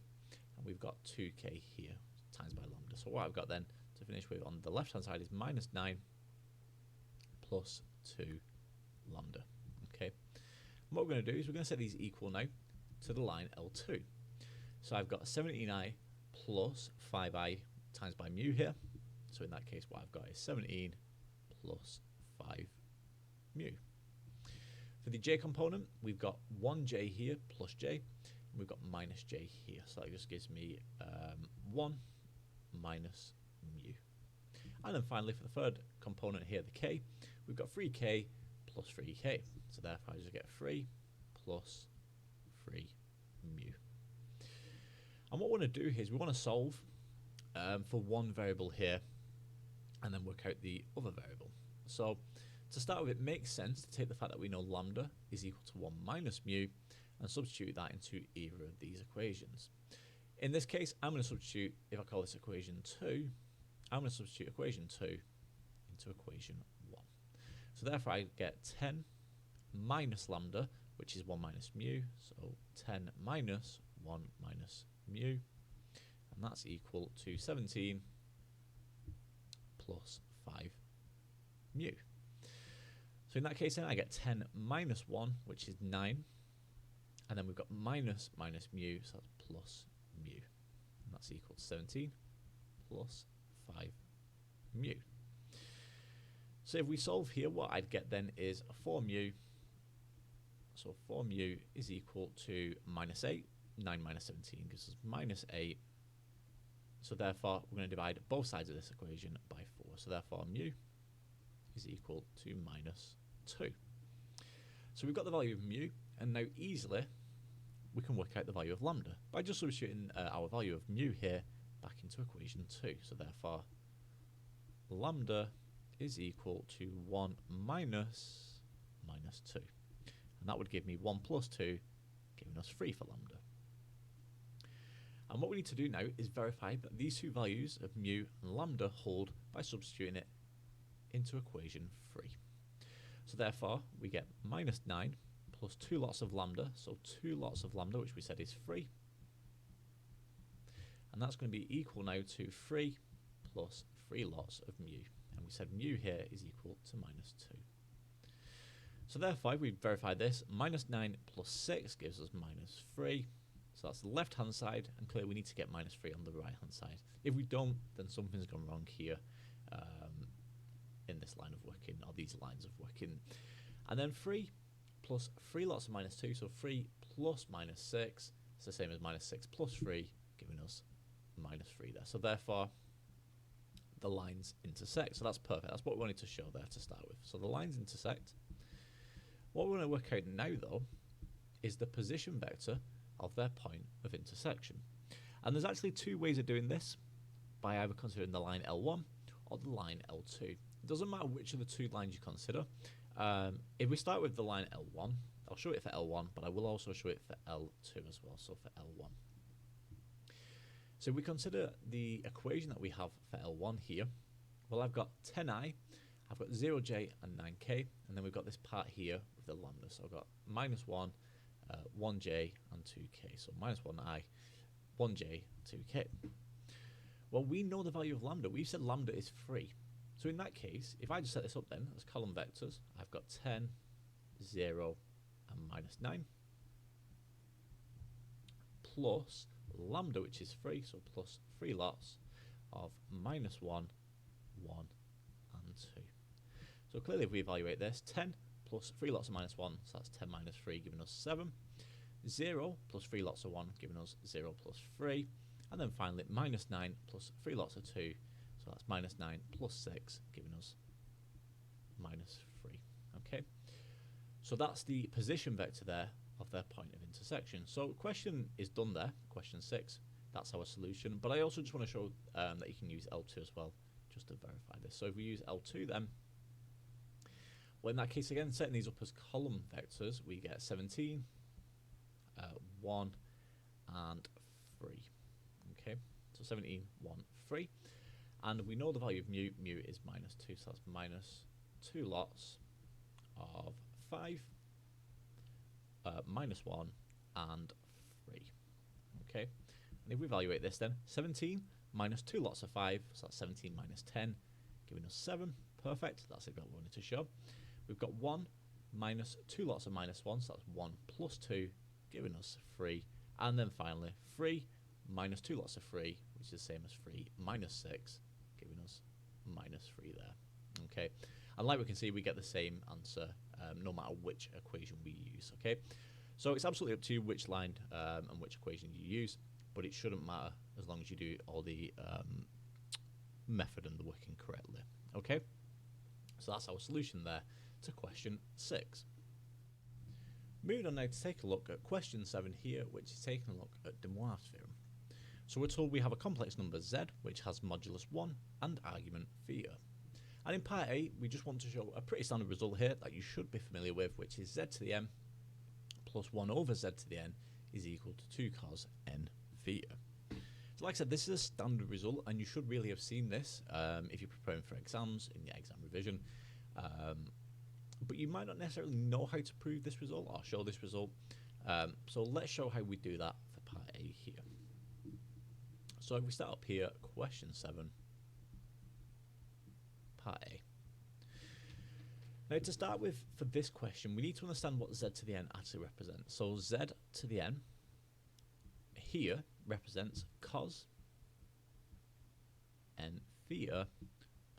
[SPEAKER 1] and we've got 2k here, times by lambda. So what I've got then, to finish with on the left-hand side, is minus 9 plus 2 lambda, okay? And what we're going to do is we're going to set these equal now to the line L2. So I've got 17i plus 5i times by mu here. So in that case, what I've got is 17 plus 5 mu. For the j component, we've got 1j here plus j, and we've got minus j here. So that just gives me 1 minus mu. And then finally, for the third component here, the k, we've got 3k plus 3k. So therefore, I just get 3 plus 3 mu. And what we want to do here is we want to solve for one variable here and then work out the other variable. So to start with, it makes sense to take the fact that we know lambda is equal to 1 minus mu and substitute that into either of these equations. In this case, I'm going to substitute, if I call this equation 2, I'm going to substitute equation 2 into equation 1. So therefore, I get 10 minus lambda, which is 1 minus mu, so 10 minus 1 minus mu, and that's equal to 17 plus 5 mu. So in that case then I get 10 minus 1, which is 9, and then we've got minus minus mu, so that's plus mu, and that's equal to 17 plus 5 mu. So if we solve here, what I'd get then is 4 mu, so 4 mu is equal to minus 8, 9 minus 17 gives us minus 8, so therefore we're going to divide both sides of this equation by 4, so therefore mu is equal to minus 2. So we've got the value of mu, and now easily we can work out the value of lambda by just substituting our value of mu here back into equation 2. So therefore lambda is equal to 1 minus 2, and that would give me 1 plus 2, giving us 3 for lambda. And what we need to do now is verify that these two values of mu and lambda hold by substituting it into equation 3. So therefore, we get minus 9 plus 2 lots of lambda, so 2 lots of lambda, which we said is 3. And that's going to be equal now to 3 plus 3 lots of mu. And we said mu here is equal to minus 2. So therefore, we verify this. Minus 9 plus 6 gives us minus 3. So that's the left-hand side, and clearly we need to get minus 3 on the right-hand side. If we don't, then something's gone wrong here in this line of working, or these lines of working. And then 3 plus 3 lots of minus 2, so 3 plus minus 6 is the same as minus 6 plus 3, giving us minus 3 there. So therefore, the lines intersect. So that's perfect. That's what we wanted to show there to start with. So the lines intersect. What we want to work out now, though, is the position vector of their point of intersection. And there's actually two ways of doing this, by either considering the line L1 or the line L2. It doesn't matter which of the two lines you consider. If we start with the line L1, I'll show it for L1, but I will also show it for L2 as well, so for L1. So if we consider the equation that we have for L1 here, well, I've got 10i, I've got 0j and 9k, and then we've got this part here with the lambda. So I've got minus 1, 1j and 2k. So minus 1i, 1j, 2k. Well, we know the value of lambda. We've said lambda is 3. So in that case, if I just set this up then as column vectors, I've got 10, 0, and minus 9, plus lambda, which is 3, so plus 3 lots of minus 1, 1, and 2. So clearly if we evaluate this, 10 plus 3 lots of minus 1, so that's 10 minus 3, giving us 7. 0 plus 3 lots of 1 giving us 0 plus 3, and then finally minus 9 plus 3 lots of 2, so that's minus 9 plus 6 giving us minus 3. Okay, so that's the position vector there of their point of intersection. So question is done there, question 6, that's our solution, but I also just want to show that you can use L2 as well, just to verify this. So if we use L2 then, well in that case again, setting these up as column vectors, we get 17, 1 and 3. Okay, so 17, 1, 3, and we know the value of mu is minus 2, so that's minus 2 lots of 5, minus 1 and 3. Okay, and if we evaluate this then, 17 minus 2 lots of 5, so that's 17 minus 10, giving us 7. Perfect, that's exactly what we wanted to show. We've got 1 minus 2 lots of minus 1, so that's 1 plus 2, giving us 3. And then finally, 3 minus 2 lots of 3, which is the same as 3 minus 6, giving us minus 3 there. Okay, and like we can see, we get the same answer no matter which equation we use. Okay, so it's absolutely up to you which line and which equation you use, but it shouldn't matter as long as you do all the method and the working correctly. Okay, so that's our solution there to question 6. Moving on now to take a look at question 7 here, which is taking a look at De Moivre's theorem. So we're told we have a complex number z, which has modulus 1 and argument theta. And in part A, we just want to show a pretty standard result here that you should be familiar with, which is z to the n plus 1 over z to the n is equal to 2 cos n theta. So like I said, this is a standard result, and you should really have seen this if you're preparing for exams in your exam revision. But you might not necessarily know how to prove this result or show this result. So let's show how we do that for part A here. So if we start up here, question 7, part A. Now to start with, for this question, we need to understand what z to the n actually represents. So z to the n here represents cos n theta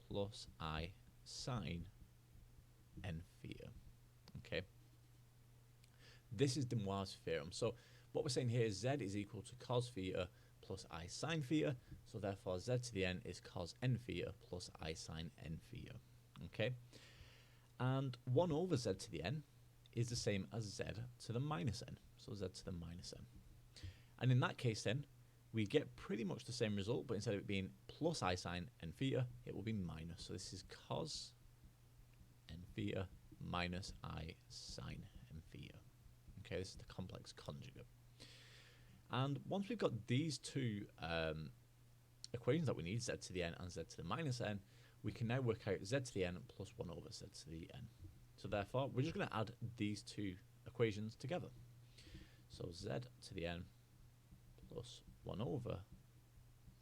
[SPEAKER 1] plus I sine n theta. Okay, this is De Moivre's theorem. So what we're saying here is z is equal to cos theta plus I sine theta, so therefore z to the n is cos n theta plus I sine n theta. Okay, and 1 over z to the n is the same as z to the minus n, so z to the minus n. And in that case then, we get pretty much the same result, but instead of it being plus I sine n theta, it will be minus. So this is cos n theta minus I sine n theta. Okay, this is the complex conjugate. And once we've got these two equations that we need, z to the n and z to the minus n, we can now work out z to the n plus 1 over z to the n. So therefore, we're just going to add these two equations together. So z to the n plus 1 over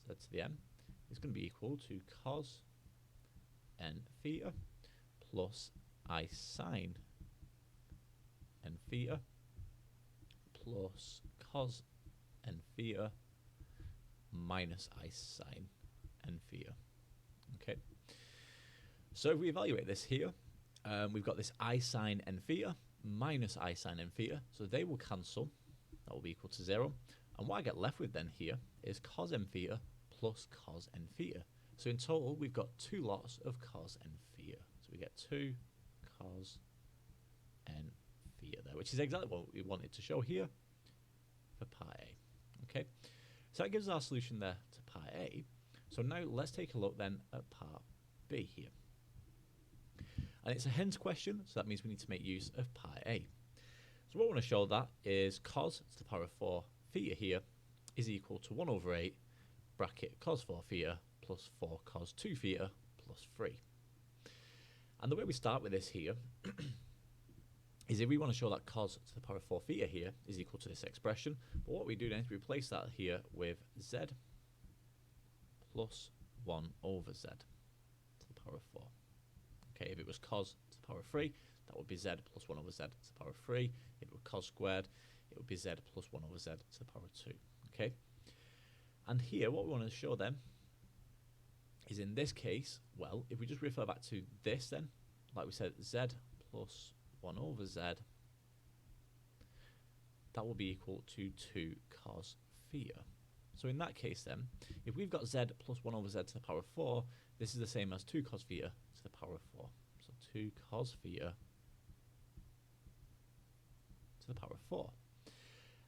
[SPEAKER 1] z to the n is going to be equal to cos n theta plus I sine n theta plus cos n theta minus I sine n theta. Okay, so if we evaluate this here, we've got this I sine n theta minus I sine n theta, so they will cancel. That will be equal to 0. And what I get left with then here is cos n theta plus cos n theta. So in total, we've got 2 lots of cos n theta. So we get 2 cos n theta there, which is exactly what we wanted to show here for part A. Okay, so that gives us our solution there to part A. So now let's take a look then at part B here. And it's a hence question, so that means we need to make use of part A. So what we want to show that is cos to the power of 4 theta here is equal to 1 over 8 bracket cos 4 theta plus 4 cos 2 theta plus 3. And the way we start with this here is if we want to show that cos to the power of 4 theta here is equal to this expression, but what we do then is replace that here with z plus 1 over z to the power of 4. Okay, if it was cos to the power of 3, that would be z plus 1 over z to the power of 3. If it were cos squared, it would be z plus 1 over z to the power of 2. Okay, and here what we want to show then is in this case, well, if we just refer back to this then, like we said, z plus 1 over z that will be equal to 2 cos theta. So in that case then, if we've got z plus 1 over z to the power of 4, this is the same as 2 cos theta to the power of 4. So 2 cos theta to the power of 4.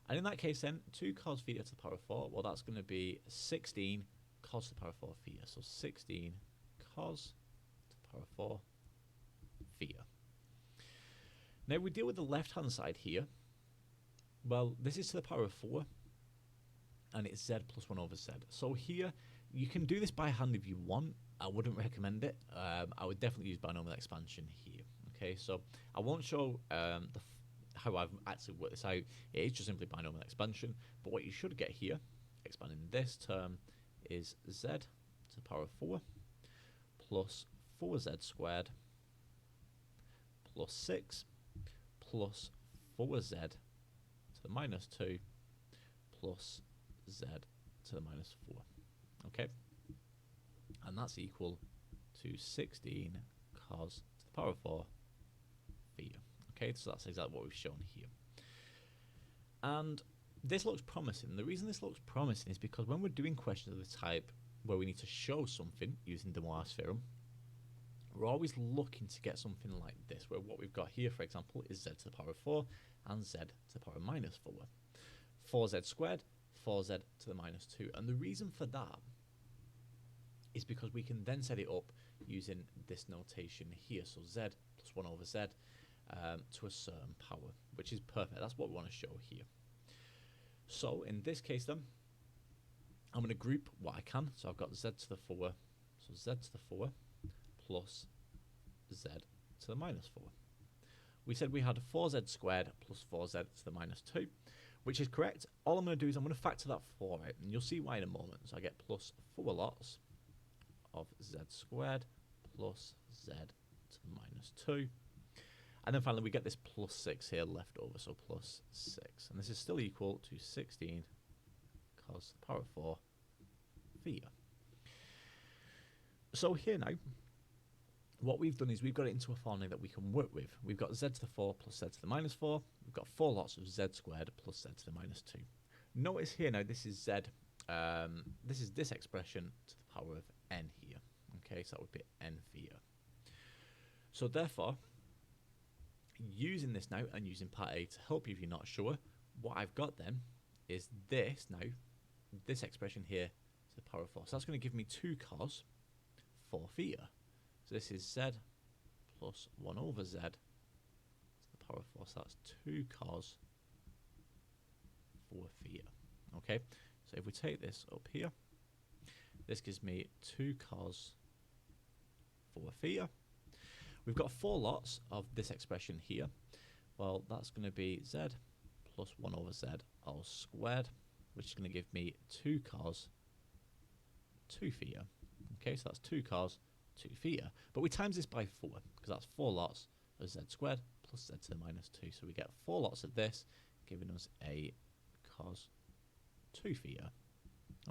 [SPEAKER 1] And in that case then, 2 cos theta to the power of 4, well, that's going to be 16 cos to the power of 4 theta. So 16 cos to the power of 4 theta. Now, if we deal with the left-hand side here, well, this is to the power of 4, and it's z plus 1 over z. So here, you can do this by hand if you want. I wouldn't recommend it. I would definitely use binomial expansion here. Okay, so I won't show how I've actually worked this out. It is just simply binomial expansion. But what you should get here, expanding this term, is z to the power of 4 plus 4z squared plus 6 plus 4z to the minus 2 plus z to the minus 4. Okay? And that's equal to 16 cos to the power of 4 theta. Okay, so that's exactly what we've shown here. And this looks promising. The reason this looks promising is because when we're doing questions of the type where we need to show something using the Moivre's theorem, we're always looking to get something like this, where what we've got here, for example, is z to the power of 4 and z to the power of minus 4. 4z squared, 4z to the minus 2. And the reason for that is because we can then set it up using this notation here. So z plus 1 over z to a certain power, which is perfect. That's what we want to show here. So in this case then, I'm going to group what I can. So I've got z to the 4, so z to the 4 plus z to the minus 4. We said we had 4z squared plus 4z to the minus 2, which is correct. All I'm going to do is I'm going to factor that 4 out, and you'll see why in a moment. So I get plus 4 lots of z squared plus z to the minus 2. And then finally we get this plus 6 here left over, so plus 6. And this is still equal to 16 cos to the power of 4 theta. So here now, what we've done is we've got it into a formula that we can work with. We've got z to the 4 plus z to the minus 4. We've got 4 lots of z squared plus z to the minus 2. Notice here now this is z, this is this expression to the power of n here. Okay, so that would be n theta. So therefore, using this now and using part A to help you if you're not sure, what I've got then is this now, this expression here to the power of 4. So that's going to give me 2 cos 4 theta. So this is z plus 1 over z to the power of 4. So that's 2 cos 4 theta. Okay, so if we take this up here, this gives me 2 cos 4 theta. We've got 4 lots of this expression here. Well, that's going to be z plus 1 over z all squared, which is going to give me 2 cos 2 theta. Okay, so that's 2 cos 2 theta. But we times this by 4, because that's 4 lots of z squared plus z to the minus 2. So we get 4 lots of this, giving us a cos 2 theta.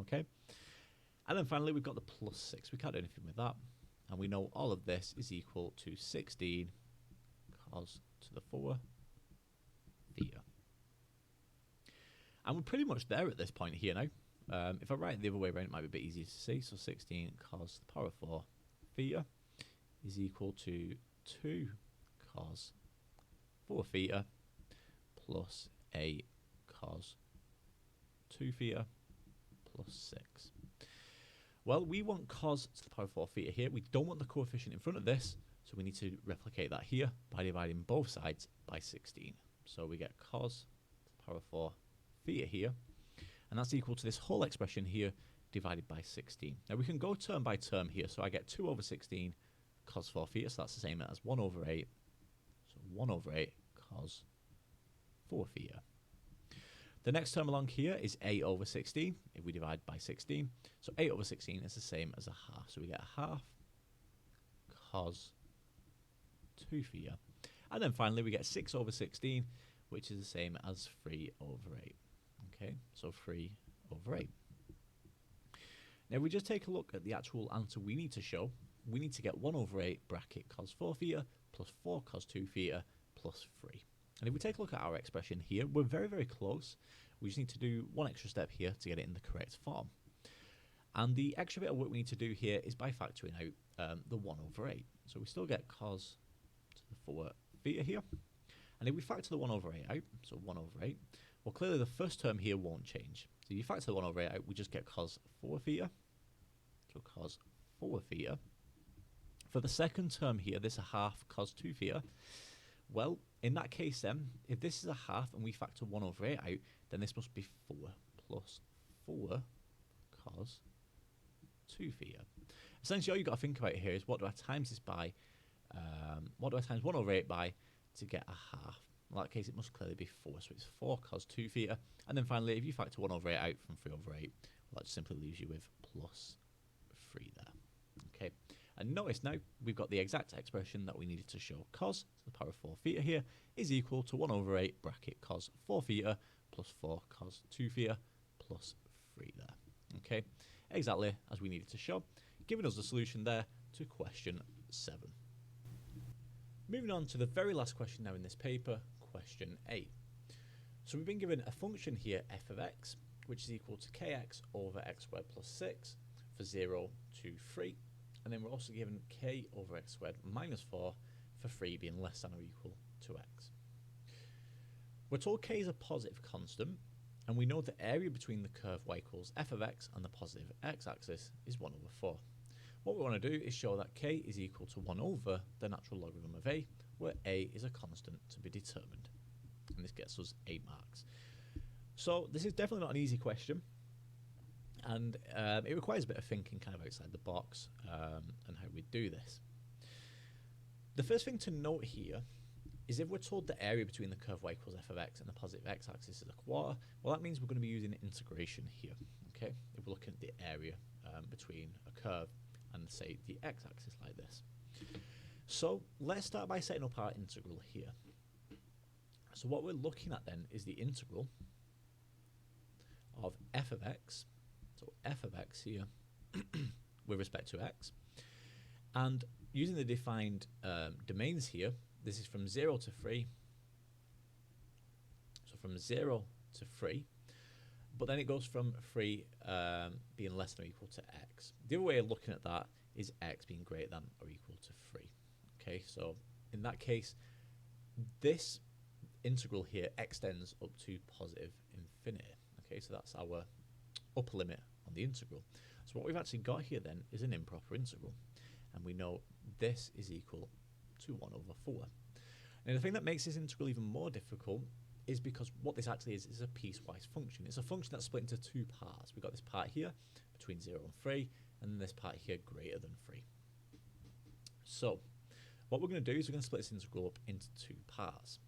[SPEAKER 1] Okay? And then finally, we've got the plus 6. We can't do anything with that. And we know all of this is equal to 16 cos to the 4 theta. And we're pretty much there at this point here now. If I write it the other way around, it might be a bit easier to see. So 16 cos to the power of 4 theta is equal to 2 cos 4 theta plus a cos 2 theta plus 6. Well, we want cos to the power of 4 theta here. We don't want the coefficient in front of this, so we need to replicate that here by dividing both sides by 16. So we get cos to the power of 4 theta here, and that's equal to this whole expression here divided by 16. Now we can go term by term here, so I get 2 over 16 cos 4 theta, so that's the same as 1 over 8. So 1 over 8 cos 4 theta. The next term along here is 8 over 16, if we divide by 16. So 8 over 16 is the same as a half. So we get a half cos 2 theta. And then finally we get 6 over 16, which is the same as 3 over 8. Okay, so 3 over 8. Now if we just take a look at the actual answer we need to show, we need to get 1 over 8 bracket cos 4 theta plus 4 cos 2 theta plus 3. And if we take a look at our expression here, we're very, very close. We just need to do one extra step here to get it in the correct form. And the extra bit of work we need to do here is by factoring out the 1 over 8. So we still get cos to the 4 theta here. And if we factor the 1 over 8 out, so 1 over 8, well, clearly the first term here won't change. So if you factor the 1 over 8 out, we just get cos 4 theta. So cos 4 theta. For the second term here, this is a half cos 2 theta. Well, in that case then, if this is a half and we factor 1 over 8 out, then this must be 4 plus 4 cos 2 theta. Essentially, all you've got to think about here is what do I times this by, what do I times 1 over 8 by to get a half? In that case, it must clearly be 4, so it's 4 cos 2 theta. And then finally, if you factor 1 over 8 out from 3 over 8, well, that just simply leaves you with plus 3 there. Okay, and notice now we've got the exact expression that we needed to show. Cos to the power of 4 theta here is equal to 1 over 8 bracket cos 4 theta plus 4 cos 2 theta plus 3 there. Okay, exactly as we needed to show, giving us the solution there to question 7. Moving on to the very last question now in this paper, question 8. So we've been given a function here, f of x, which is equal to kx over x squared plus 6 for 0 to 3. And then we're also given k over x squared minus 4 for 3 being less than or equal to x. We're told k is a positive constant, and we know the area between the curve y equals f of x and the positive x-axis is 1 over 4. What we want to do is show that k is equal to 1 over the natural logarithm of a, where a is a constant to be determined. And this gets us 8 marks. So this is definitely not an easy question, and it requires a bit of thinking kind of outside the box and how we do this. The first thing to note here is if we're told the area between the curve y equals f of x and the positive x-axis is a quarter, well, that means we're going to be using integration here. Okay, if we're looking at the area between a curve and, say, the x-axis like this. So let's start by setting up our integral here. So what we're looking at then is the integral of f of x, so f of x here with respect to x, and using the defined domains here, this is from 0 to 3, so from 0 to 3, but then it goes from 3 being less than or equal to x. The other way of looking at that is x being greater than or equal to 3. Okay, so in that case, this integral here extends up to positive infinity. Okay, so that's our upper limit on the integral. So what we've actually got here then is an improper integral, and we know this is equal to 1 over 4. And the thing that makes this integral even more difficult is because what this actually is a piecewise function. It's a function that's split into 2 parts. We've got this part here between 0 and 3, and then this part here greater than 3. So what we're going to do is we're going to split this integral up into 2 parts.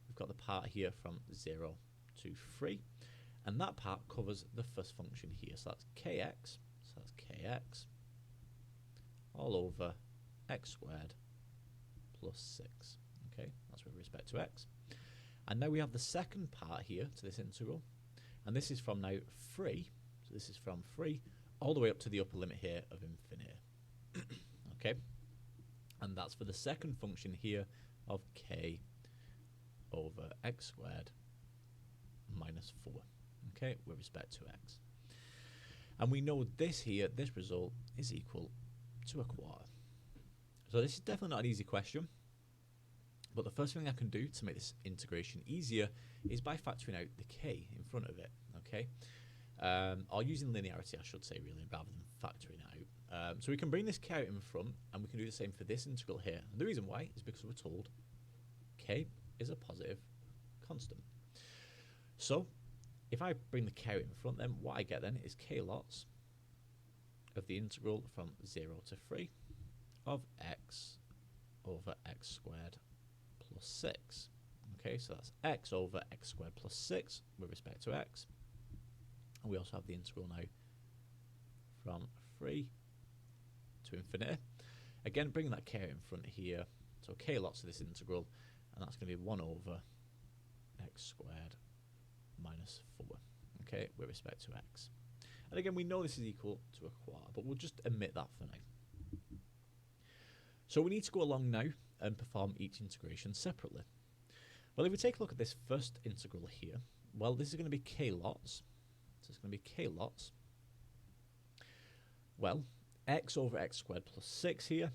[SPEAKER 1] We've got the part here from 0 to 3, and that part covers the first function here. So that's kx, so that's kx all over x squared plus 6. Okay, that's with respect to x. And now we have the second part here to this integral, and this is from now 3, so this is from 3 all the way up to the upper limit here of infinity. Okay, and that's for the second function here of k over x squared minus 4, okay, with respect to x. And we know this here, this result is equal to a quarter. So this is definitely not an easy question, but the first thing I can do to make this integration easier is by factoring out the k in front of it, okay? Or using linearity, I should say, really, rather than factoring it out. So we can bring this k out in front, and we can do the same for this integral here. And the reason why is because we're told k is a positive constant. So if I bring the k out in front, then what I get then is k lots of the integral from 0 to 3 of x over x squared plus 6. Okay, so that's x over x squared plus 6 with respect to x. And we also have the integral now from 3 to infinity. Again, bringing that k out in front here, so k lots of this integral, and that's going to be 1 over x squared minus 4, okay, with respect to x. And again, we know this is equal to a quarter, but we'll just omit that for now. So we need to go along now and perform each integration separately. Well, if we take a look at this first integral here, well, this is going to be k lots. So it's going to be k lots. Well, x over x squared plus 6 here.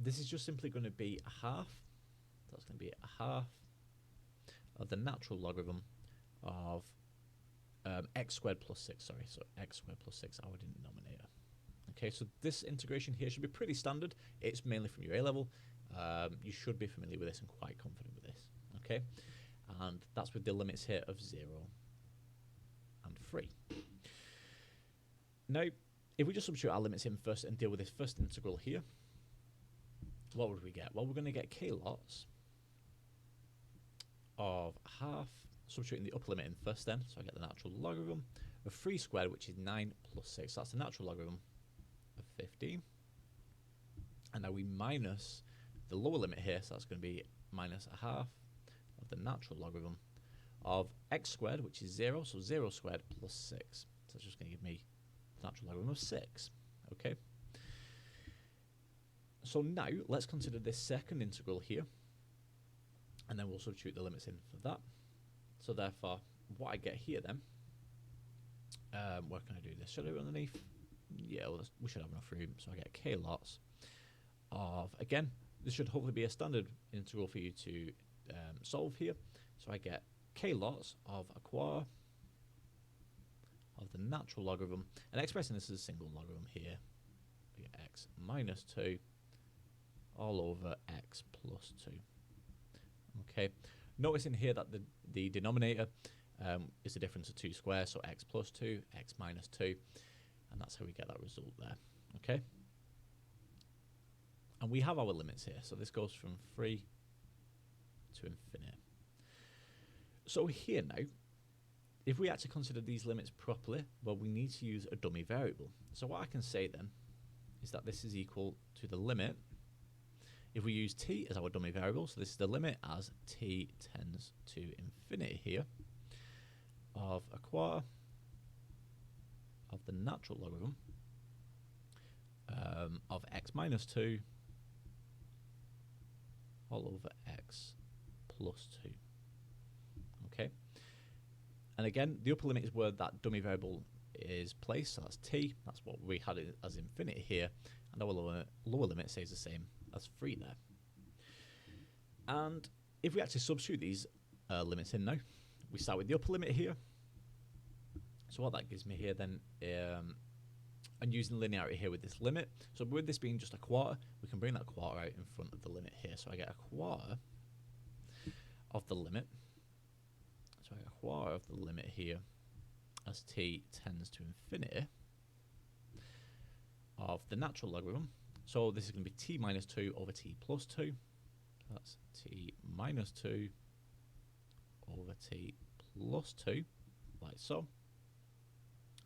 [SPEAKER 1] This is just simply going to be a half. That's going to be a half of the natural logarithm of x squared plus 6, sorry, so x squared plus 6, our denominator. Okay, so this integration here should be pretty standard. It's mainly from your A-level. You should be familiar with this and quite confident with this. Okay, and that's with the limits here of 0 and 3. Now, if we just substitute our limits in first and deal with this first integral here, what would we get? Well, we're going to get k lots of half, substituting the upper limit in first then, so I get the natural logarithm of 3 squared, which is 9 plus 6. So that's the natural logarithm of 15. And now we minus the lower limit here, so that's going to be minus a half of the natural logarithm of x squared, which is 0, so 0 squared plus 6. So it's just going to give me the natural logarithm of 6. Okay. So now let's consider this second integral here, and then we'll substitute the limits in for that. So therefore, what I get here then, where can I do this? Should I do it underneath? Yeah, well, we should have enough room. So I get k lots of, again, this should hopefully be a standard integral for you to solve here. So I get k lots of a quarter of the natural logarithm, and expressing this as a single logarithm here, we get x minus 2 all over x plus 2. Okay, notice in here that the denominator is the difference of 2 squares, so x plus 2, x minus 2, and that's how we get that result there. Okay, and we have our limits here, so this goes from 3 to infinity. So here now, if we actually consider these limits properly, well, we need to use a dummy variable. So what I can say then is that this is equal to the limit, if we use t as our dummy variable, so this is the limit as t tends to infinity here, of a quarter of the natural logarithm of x minus 2 all over x plus 2. Okay, and again, the upper limit is where that dummy variable is placed, so that's t, that's what we had it as infinity here, and our lower limit stays the same as 3 there. And if we actually substitute these limits in now, we start with the upper limit here. So what that gives me here then, and using linearity here with this limit, so with this being just a quarter, we can bring that quarter out in front of the limit here. So I get a quarter of the limit. So I get a quarter of the limit here as t tends to infinity of the natural logarithm. So this is going to be t minus 2 over t plus 2. That's t minus 2 over t plus 2, like so.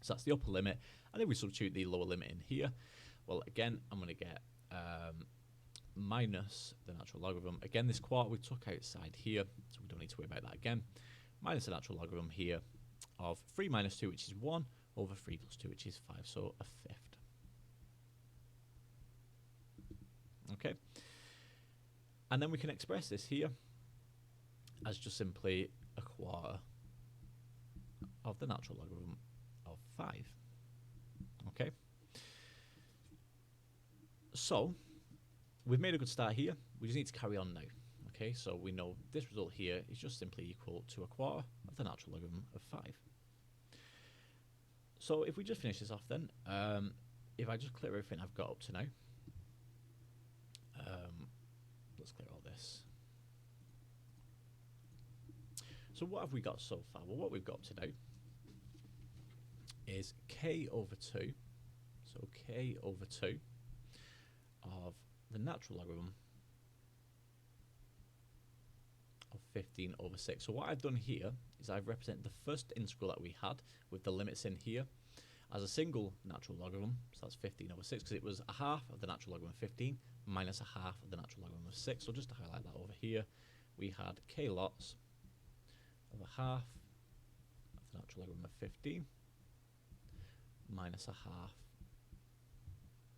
[SPEAKER 1] So that's the upper limit. And if we substitute the lower limit in here, well, again, I'm going to get minus the natural logarithm. Again, this quarter we took outside here, so we don't need to worry about that again. Minus the natural logarithm here of 3 minus 2, which is 1, over 3 plus 2, which is 5, so a fifth. Okay, and then we can express this here as just simply a quarter of the natural logarithm of 5. Okay, so we've made a good start here. We just need to carry on now. Okay, so we know this result here is just simply equal to a quarter of the natural logarithm of 5. So if we just finish this off then, if I just clear everything I've got up to now, let's clear all this. So what have we got so far? Well, what we've got to now is k over 2, so k over 2 of the natural logarithm of 15 over 6. So what I've done here is I've represented the first integral that we had with the limits in here as a single natural logarithm, so that's 15 over 6, because it was a half of the natural logarithm of 15 minus a half of the natural logarithm of 6. So just to highlight that over here, we had k lots of a half of the natural logarithm of 15 minus a half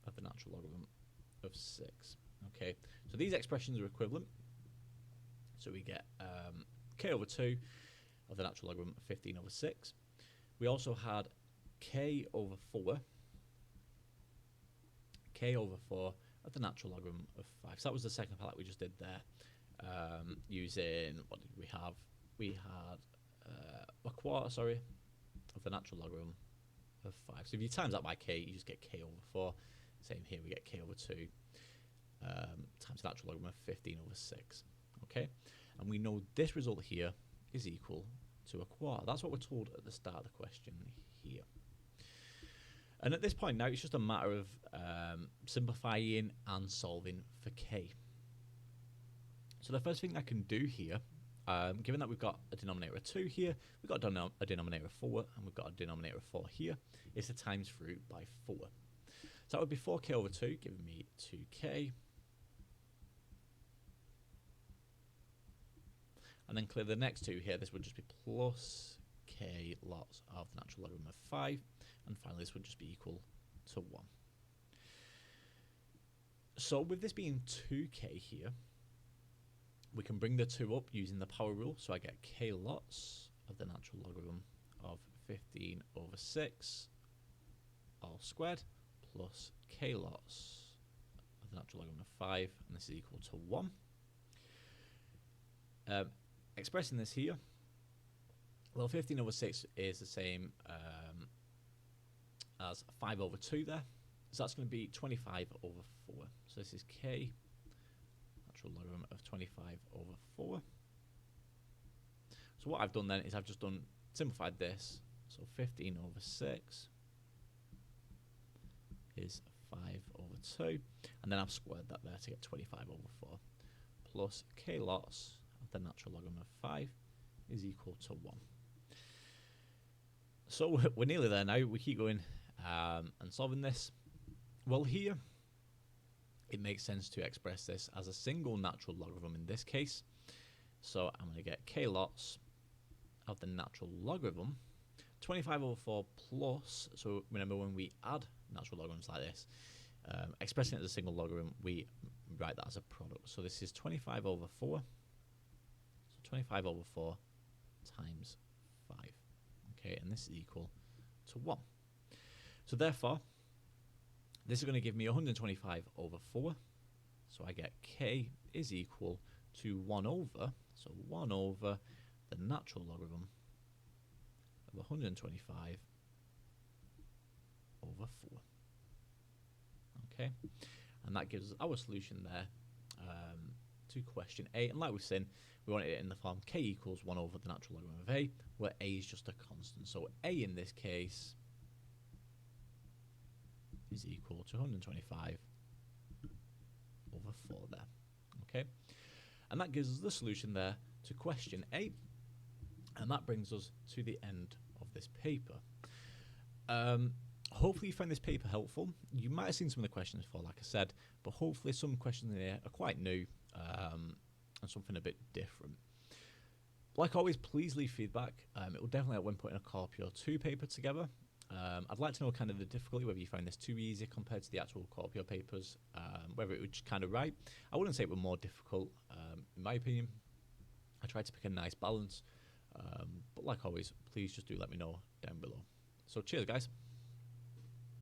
[SPEAKER 1] of the natural logarithm of 6. Okay, so these expressions are equivalent. So we get k over 2 of the natural logarithm of 15 over 6. We also had k over 4 of the natural logarithm of 5. So that was the second part that we just did there, using, what did we have? We had a quarter, of the natural logarithm of 5. So if you times that by k, you just get k over 4. Same here, we get k over 2 times the natural logarithm of 15 over 6. Okay, and we know this result here is equal to a quarter. That's what we're told at the start of the question here. And at this point now, it's just a matter of simplifying and solving for k. So the first thing I can do here, given that we've got a denominator of 2 here, we've got a denominator of 4, and we've got a denominator of 4 here, is to times through by 4. So that would be 4k over 2, giving me 2k. And then clear the next two here. This would just be plus k lots of the natural logarithm of 5. And finally, this would just be equal to 1. So with this being 2k here, we can bring the 2 up using the power rule. So I get k lots of the natural logarithm of 15 over 6 all squared plus k lots of the natural logarithm of 5, and this is equal to 1. Expressing this here, well, 15 over 6 is the same as 5 over 2 there. So that's going to be 25 over 4. So this is k, natural logarithm of 25 over 4. So what I've done then is I've just simplified this. So 15 over 6 is 5 over 2. And then I've squared that there to get 25 over 4. Plus k lots of the natural logarithm of 5 is equal to 1. So we're nearly there now. We keep going and solving this. Well, here it makes sense to express this as a single natural logarithm in this case. So I'm going to get k lots of the natural logarithm, 25 over 4 plus, so remember when we add natural logarithms like this, expressing it as a single logarithm, we write that as a product. So this is 25 over 4, so 25 over 4 times 5. Okay, and this is equal to 1. So therefore, this is going to give me 125 over 4. So I get k is equal to 1 over, so 1 over the natural logarithm of 125 over 4. Okay, and that gives us our solution there to question A. And like we've seen, we wanted it in the form k equals 1 over the natural logarithm of A, where A is just a constant. So A in this case is equal to 125 over 4 there. Okay, and that gives us the solution there to question A. And that brings us to the end of this paper. Hopefully you found this paper helpful. You might have seen some of the questions before, like I said, but hopefully some questions in here are quite new and something a bit different. Like always, please leave feedback. It will definitely help when putting a Corpio 2 paper together. I'd like to know kind of the difficulty, whether you find this too easy compared to the actual Corpio papers, whether it was kind of right. I wouldn't say it were more difficult, in my opinion. I tried to pick a nice balance. But like always, please just do let me know down below. So cheers, guys.